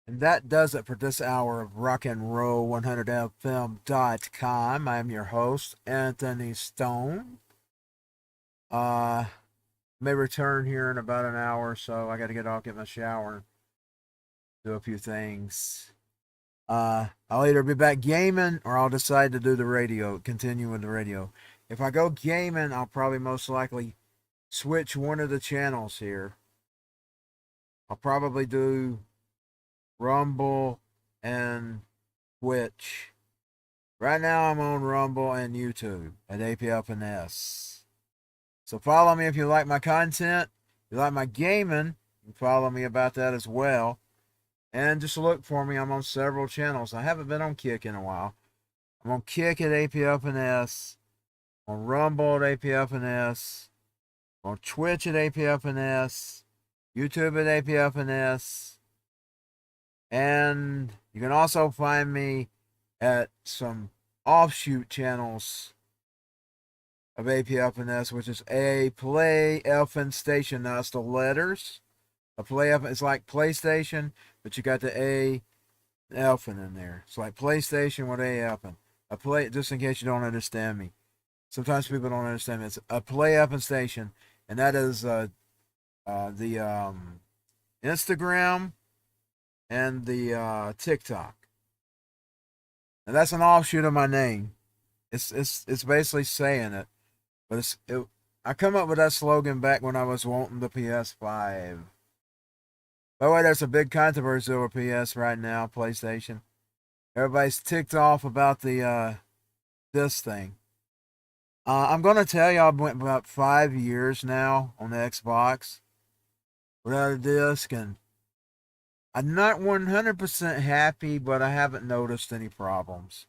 And that does it for this hour of RockNRoll100FM.com. I'm your host, Anthony Stone. May return here in about an hour or so. I got to get off, get my shower, do a few things. I'll either be back gaming or I'll decide to do the radio, continue with the radio. If I go gaming, I'll probably most likely switch one of the channels here. I'll probably do Rumble and Twitch. Right now I'm on Rumble and YouTube at apfns. So follow me if you like my content. If you like my gaming, you can follow me about that as well. And just look for me. I'm on several channels. I haven't been on Kick in a while. I'm on Kick at apfns, on Rumble at apfns, on Twitch at apfns, YouTube at apfns. And you can also find me at some offshoot channels of APFNS, which is a Play Elfin Station. Now it's the letters. A Play Elfin, it's like PlayStation, but you got the A Elfin in there. It's like PlayStation with A Elfin. A play, just in case you don't understand me. Sometimes people don't understand me. It's a Play Elfin Station, and that is the Instagram and the TikTok. Now that's an offshoot of my name. It's basically saying it, but I come up with that slogan back when I was wanting the PS5. By the way, there's a big controversy over PS right now, PlayStation. Everybody's ticked off about the this thing. I'm gonna tell you, I've went about 5 years now on the Xbox without a disc, and I'm not 100% happy, but I haven't noticed any problems.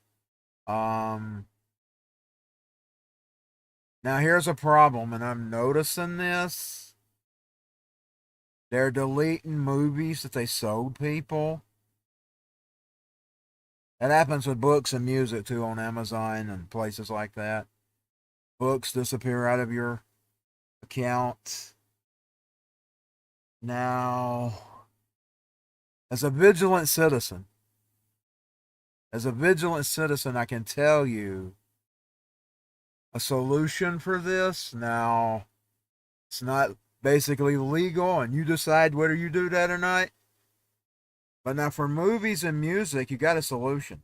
Now here's a problem, and I'm noticing this. They're deleting movies that they sold people. That happens with books and music too on Amazon and places like that. Books disappear out of your account. Now, as a vigilant citizen, I can tell you a solution for this. Now, it's not basically legal, and you decide whether you do that or not. But now for movies and music, you got a solution.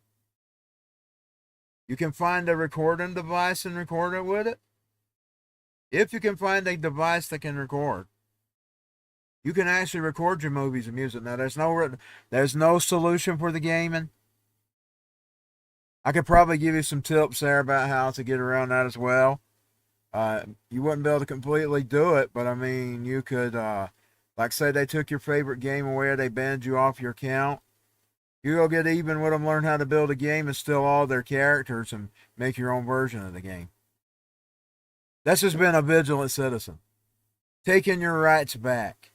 You can find a recording device and record it with it. If you can find a device that can record, you can actually record your movies and music. Now, there's no solution for the gaming. I could probably give you some tips there about how to get around that as well. You wouldn't be able to completely do it, but I mean, you could, like say they took your favorite game away, they banned you off your account. You go get even with them, learn how to build a game and steal all their characters and make your own version of the game. That's just being a vigilant citizen. Taking your rights back.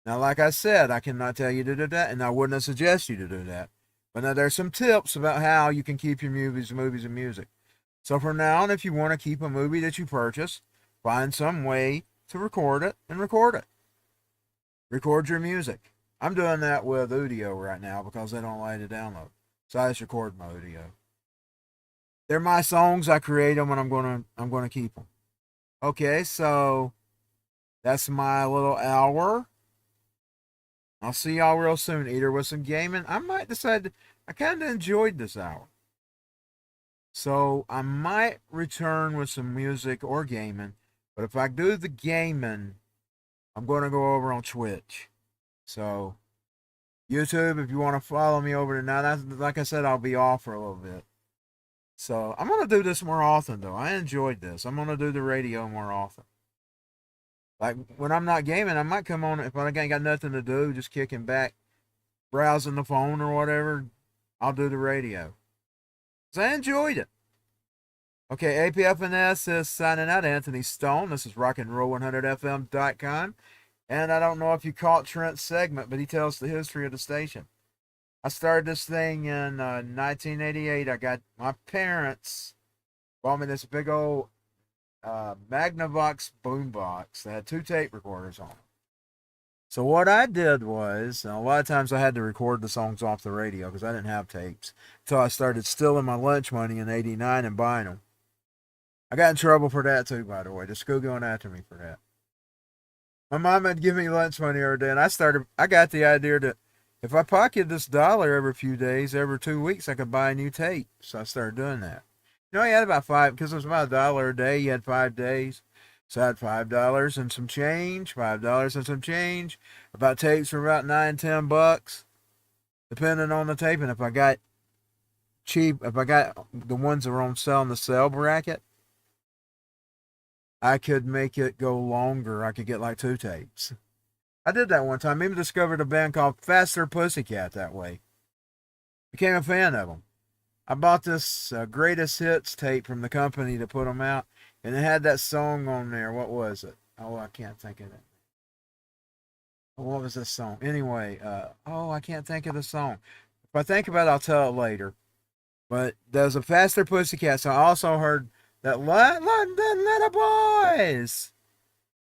Now, like I said, I cannot tell you to do that, and I wouldn't suggest you to do that. But now there's some tips about how you can keep your movies, and music. So for now, and if you want to keep a movie that you purchase, find some way to record it and record it. Record your music. I'm doing that with Udio right now because they don't like to download. So I just record my Udio. They're my songs. I create them, and I'm gonna keep them. Okay, so that's my little hour. I'll see y'all real soon, either with some gaming. I might decide I kind of enjoyed this hour. So I might return with some music or gaming. But if I do the gaming, I'm going to go over on Twitch. So YouTube, if you want to follow me over tonight, like I said, I'll be off for a little bit. So I'm going to do this more often, though. I enjoyed this. I'm going to do the radio more often. Like, when I'm not gaming, I might come on, if I ain't got nothing to do, just kicking back, browsing the phone or whatever, I'll do the radio. Because I enjoyed it. Okay, APFNS is signing out. Anthony Stone. This is RockNRoll100FM.com. And I don't know if you caught Trent's segment, but he tells the history of the station. I started this thing in 1988. I got my parents bought me this big old Magnavox boombox that had 2 tape recorders on it. So what I did was, a lot of times I had to record the songs off the radio because I didn't have tapes until I started stealing my lunch money in '89 and buying them. I got in trouble for that too, by the way. The school going after me for that. My mom had given me lunch money every day, and I got the idea that if I pocketed this dollar every few days, every 2 weeks, I could buy a new tape. So I started doing that. You know, you had about 5, because it was about $1 a day. You had 5 days. So I had $5 and some change, $5 and some change. About tapes for about $9-10, depending on the tape. And if I got cheap, if I got the ones that were on sale in the sale bracket, I could make it go longer. I could get like 2 tapes. I did that one time. Even discovered a band called Faster Pussycat that way. Became a fan of them. I bought this greatest hits tape from the company to put them out, and it had that song on there. What was it? Oh, I can't think of it. What was this song? Anyway, I can't think of the song. If I think about it, I'll tell it later. But there's a Faster Pussycat song. I also heard that London Little Boys.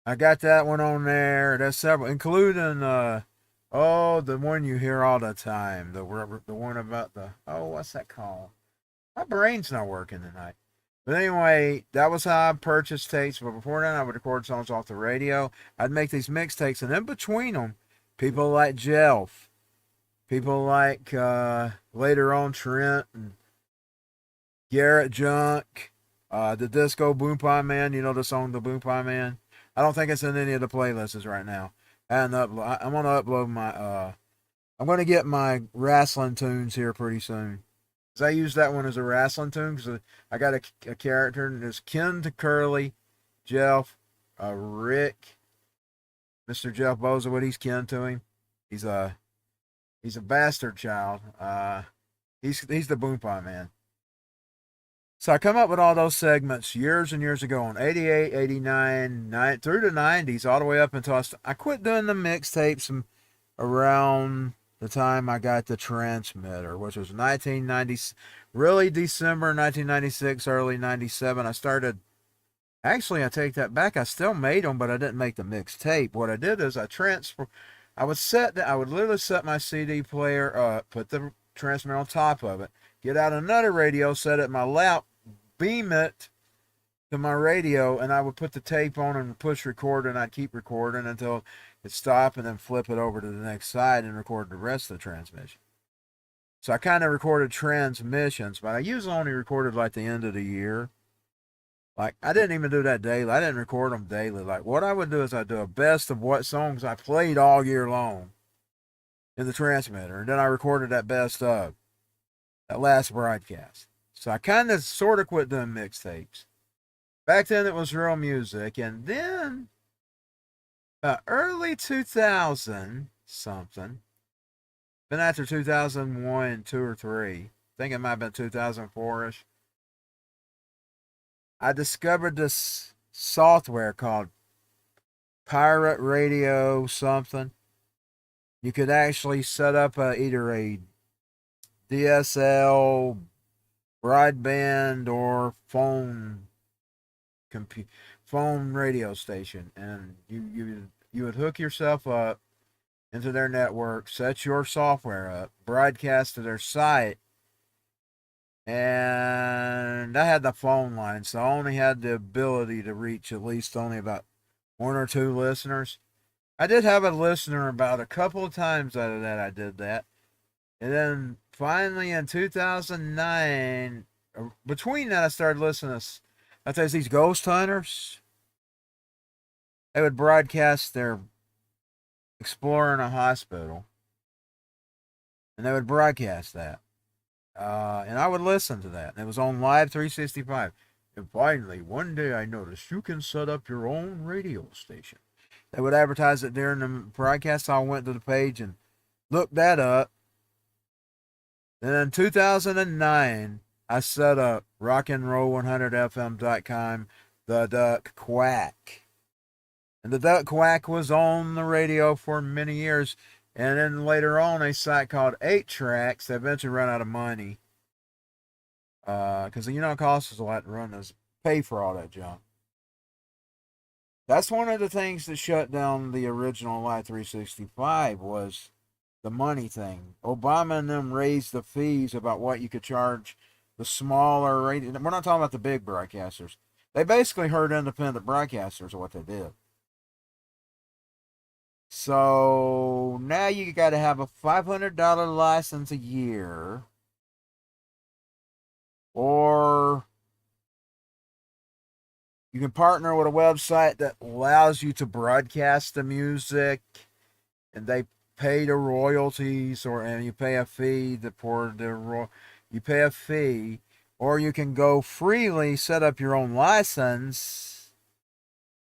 I got that one on there. There's several, including the one you hear all the time. The one about what's that called? My brain's not working tonight. But anyway, that was how I purchased tapes. But before that, I would record songs off the radio. I'd make these mixtapes, and in between them, people like Jelf, people like later on Trent and Garrett Junk, the Disco Boom Pie Man. You know the song The Boom Pie Man? I don't think it's in any of the playlists right now. I'm going to upload my, I'm going to get my wrestling tunes here pretty soon. Because I use that one as a wrestling tune. Because I got a character, and there's Ken to Curly, Jeff, Rick, Mr. Jeff Bozawood, he's kin to him. He's a bastard child. He's the Boom Pie Man. So I come up with all those segments years and years ago on 88, 89, through the 90s, all the way up until I quit doing the mixtapes around the time I got the transmitter, which was 1990, really December 1996, early 97. I started, actually, I take that back. I still made them, but I didn't make the mixtape. What I did is I would literally set my CD player up, put the transmitter on top of it, get out another radio, set it in my lap, beam it to my radio, and I would put the tape on and push record, and I'd keep recording until it stopped, and then flip it over to the next side and record the rest of the transmission. So I kind of recorded transmissions, but I usually only recorded like the end of the year. Like, I didn't even do that daily. I didn't record them daily. Like, what I would do is I'd do a best of what songs I played all year long in the transmitter, and then I recorded that best of that last broadcast. So I kind of sort of quit doing mixtapes. Back then it was real music, and then early 2000 something, been after 2001, 2 or 3, I think it might have been 2004ish. I discovered this software called Pirate Radio something. You could actually set up either a DSL, broadband, or phone radio station, and you would hook yourself up into their network, set your software up, broadcast to their site, and I had the phone line, so I only had the ability to reach at least only about 1 or 2 listeners. I did have a listener about a couple of times out of that I did that. And then finally in 2009, between that I started listening to, I tell you, these ghost hunters. They would broadcast their exploring a hospital, and they would broadcast that. And I would listen to that. And it was on Live 365. And finally, one day I noticed you can set up your own radio station. They would advertise it during the broadcast. So I went to the page and looked that up. Then in 2009, I set up RockNRoll100FM.com, the Duck Quack. And the Duck Quack was on the radio for many years. And then later on, a site called 8 Tracks, they eventually ran out of money. Because, it costs us a lot to run this, pay for all that junk. That's one of the things that shut down the original Live 365 was the money thing. Obama and them raised the fees about what you could charge the smaller radio. We're not talking about the big broadcasters. They basically hurt independent broadcasters, what they did. So now you got to have a $500 license a year, or you can partner with a website that allows you to broadcast the music, and they pay the royalties, and you pay a fee you pay a fee, or you can go freely, set up your own license,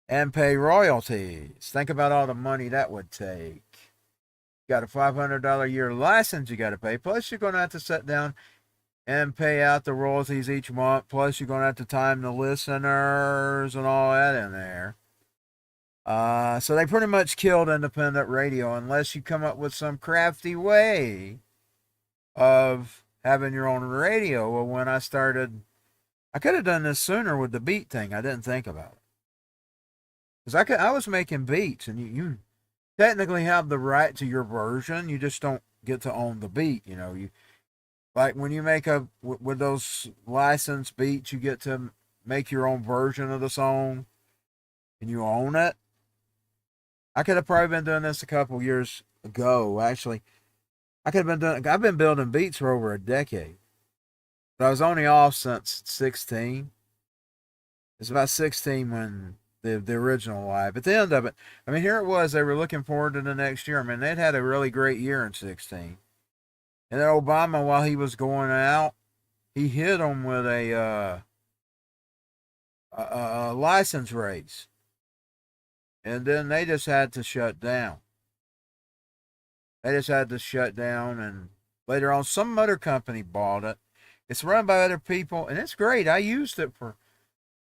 and pay royalties. Think about all the money that would take. You got a $500 a year license you got to pay, plus you're going to have to sit down and pay out the royalties each month, plus you're going to have to time the listeners and all that in there. So they pretty much killed independent radio unless you come up with some crafty way of having your own radio. Well, when I started, I could have done this sooner with the beat thing. I didn't think about it. Because I was making beats, and you technically have the right to your version. You just don't get to own the beat. You like when you make with those licensed beats, you get to make your own version of the song, and you own it. I could have probably been doing this a couple years ago. Actually, I've been building beats for over a decade. But I was only off since 16. It's about 16 when the original Live. At the end of it, here it was. They were looking forward to the next year. They'd had a really great year in 16. And then Obama, while he was going out, he hit them with a license raise. And then they just had to shut down. And later on, some other company bought it. It's run by other people, and it's great. I used it for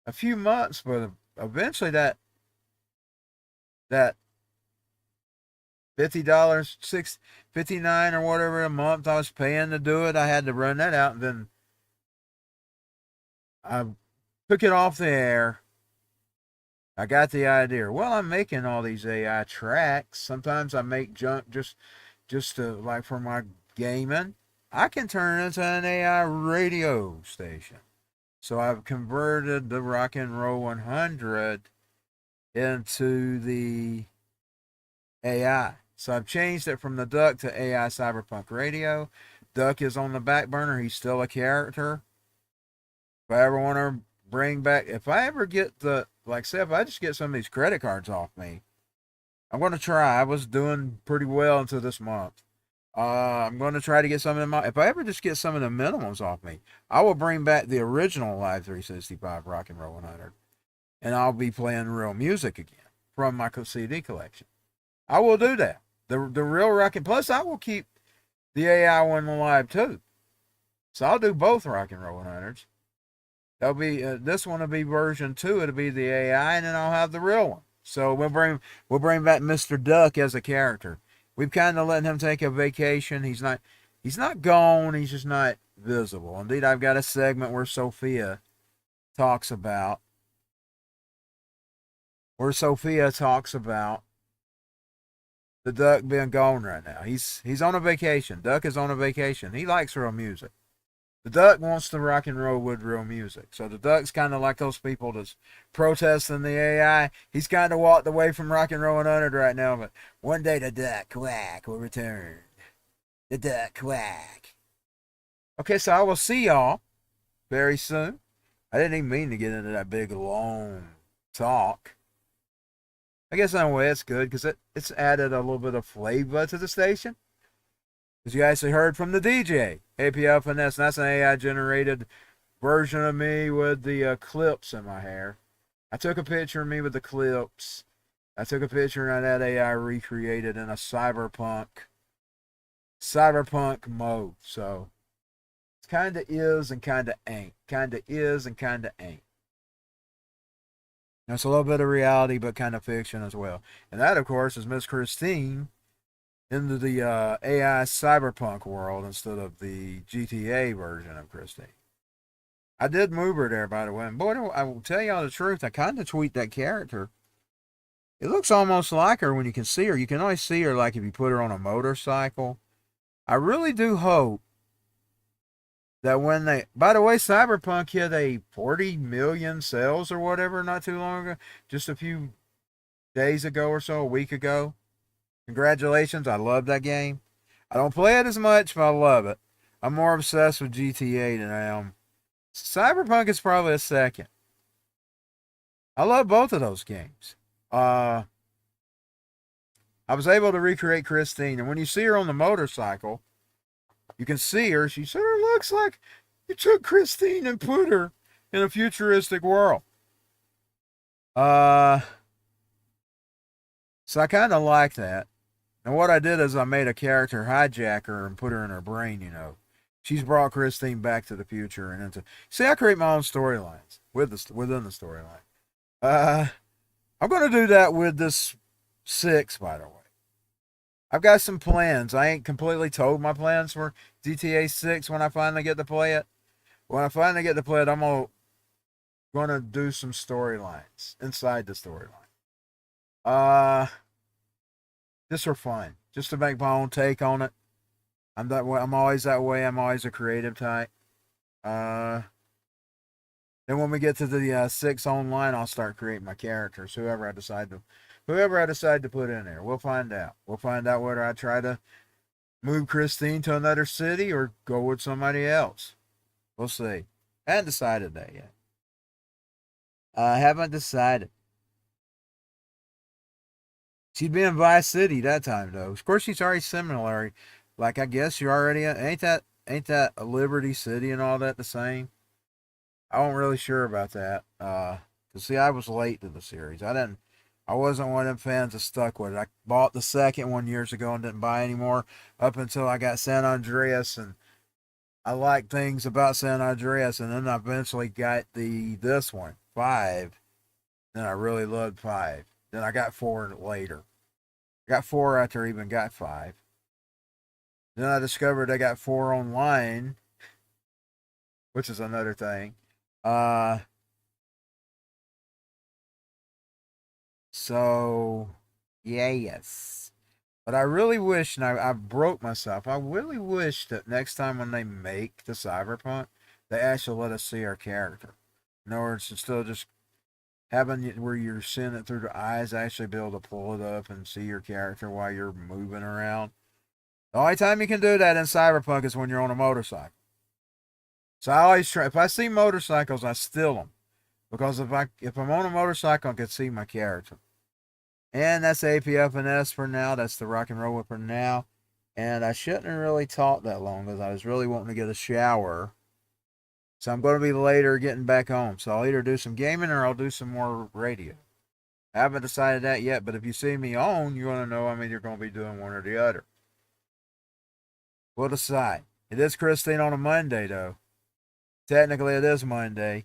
a few months, but eventually that $50, $59 or whatever a month I was paying to do it. I had to run that out, and then I took it off the air. I got the idea. Well, I'm making all these AI tracks. Sometimes I make junk just to, like, for my gaming. I can turn it into an AI radio station. So I've converted the Rock and Roll 100 into the AI. So I've changed it from the Duck to AI Cyberpunk Radio. Duck is on the back burner. He's still a character. If I ever want to bring back, if I ever get the, like, say, if I just get some of these credit cards off me, I'm going to try. I was doing pretty well until this month. I'm going to try to get some of them. If I ever just get some of the minimums off me, I will bring back the original Live 365 Rock and Roll 100, and I'll be playing real music again from my CD collection. I will do that. The real rock, and plus I will keep the AI one alive too. So I'll do both Rock and Roll 100s. That'll be this one will be version 2. It'll be the AI, and then I'll have the real one. So we'll bring back Mr. Duck as a character. We've kind of let him take a vacation. He's not gone. He's just not visible. Indeed, I've got a segment where Sophia talks about the Duck being gone right now. He's on a vacation. Duck is on a vacation. He likes real music. The Duck wants to rock and roll with real music. So the Duck's kind of like those people that's protesting the AI. He's kind of walked away from Rock and Roll 100 right now, but one day the Duck quack will return. The Duck quack. Okay, so I will see y'all very soon. I didn't even mean to get into that big, long talk. I guess in a way it's good because it's added a little bit of flavor to the station. Because you actually heard from the DJ, apfns, and that's an AI-generated version of me with the clips in my hair. I took a picture of me with the clips. I took a picture and that AI recreated in a cyberpunk mode. So it's kind of is and kind of ain't. Kind of is and kind of ain't. That's a little bit of reality, but kind of fiction as well. And that, of course, is Miss Christine into the AI cyberpunk world instead of the GTA version of Christine. I did move her there, by the way. And boy, I will tell y'all the truth. I kind of tweaked that character. It looks almost like her when you can see her. You can only see her like if you put her on a motorcycle. I really do hope that when they, by the way, Cyberpunk hit a 40 million sales or whatever not too long ago, just a few days ago or so, a week ago. Congratulations, I love that game. I don't play it as much, but I love it. I'm more obsessed with GTA than I am. Cyberpunk is probably a second. I love both of those games. I was able to recreate Christine, and when you see her on the motorcycle, you can see her. She sort of looks like you took Christine and put her in a futuristic world. So I kind of like that. And what I did is I made a character hijacker and put her in her brain, you know. She's brought Christine back to the future and into. See, I create my own storylines within the storyline. I'm going to do that with this 6, by the way. I've got some plans. I ain't completely told my plans for GTA 6 when I finally get to play it. When I finally get to play it, I'm going to do some storylines inside the storyline. Just for fun. Just to make my own take on it. I'm that way. I'm always that way. I'm always a creative type. Then when we get to the 6 online, I'll start creating my characters. Whoever I decide to put in there, we'll find out. We'll find out whether I try to move Christine to another city or go with somebody else. We'll see. I haven't decided that yet. I haven't decided. She'd be in Vice City that time, though. Of course, she's already similar. Like, I guess you're already ain't that a Liberty City and all that the same? I wasn't really sure about that. Cause see, I was late to the series. I wasn't one of them fans that stuck with it. I bought the second one years ago and didn't buy anymore up until I got San Andreas, and I liked things about San Andreas, and then I eventually got this one, 5. Then I really loved 5. Then I got 4 later. I got 4 after I even got 5. Then I discovered I got 4 online, which is another thing. So, yeah, yes. But I really wish, and I broke myself, I really wish that next time when they make the Cyberpunk, they actually let us see our character. In other words, instead of just having it where you're seeing it through the eyes, actually be able to pull it up and see your character while you're moving around. The only time you can do that in Cyberpunk is when you're on a motorcycle. So I always try, if I see motorcycles, I steal them. Because if I'm on a motorcycle, I can see my character. And that's APFNS for now. That's the rock and roll for now. And I shouldn't have really talked that long because I was really wanting to get a shower. So I'm going to be later getting back home. So I'll either do some gaming or I'll do some more radio. I haven't decided that yet, but if you see me on, you're going to know I'm either going to be doing one or the other. We'll decide. It is Christine on a Monday, though. Technically, it is Monday.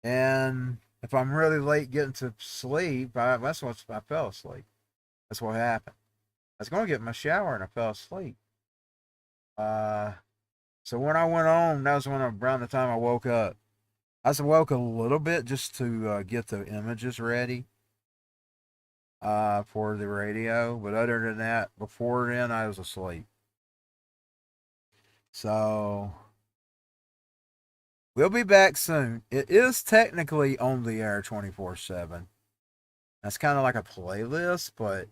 And if I'm really late getting to sleep, that's what I fell asleep. That's what happened. I was going to get my shower and I fell asleep. So when I went on, that was around the time I woke up. I woke a little bit just to get the images ready for the radio. But other than that, before then, I was asleep. So we'll be back soon. It is technically on the air 24/7. That's kind of like a playlist, but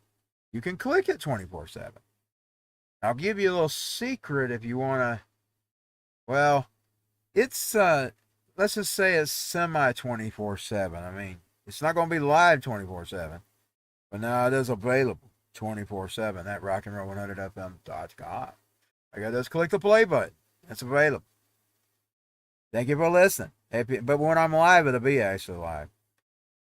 you can click it 24/7. I'll give you a little secret if you want to. Well, it's let's just say it's semi 24/7. I mean, it's not going to be live 24/7, but now it is available 24/7 at RockNRoll100FM.com. I got to just click the play button. It's available. Thank you for listening. But when I'm live, it'll be actually live.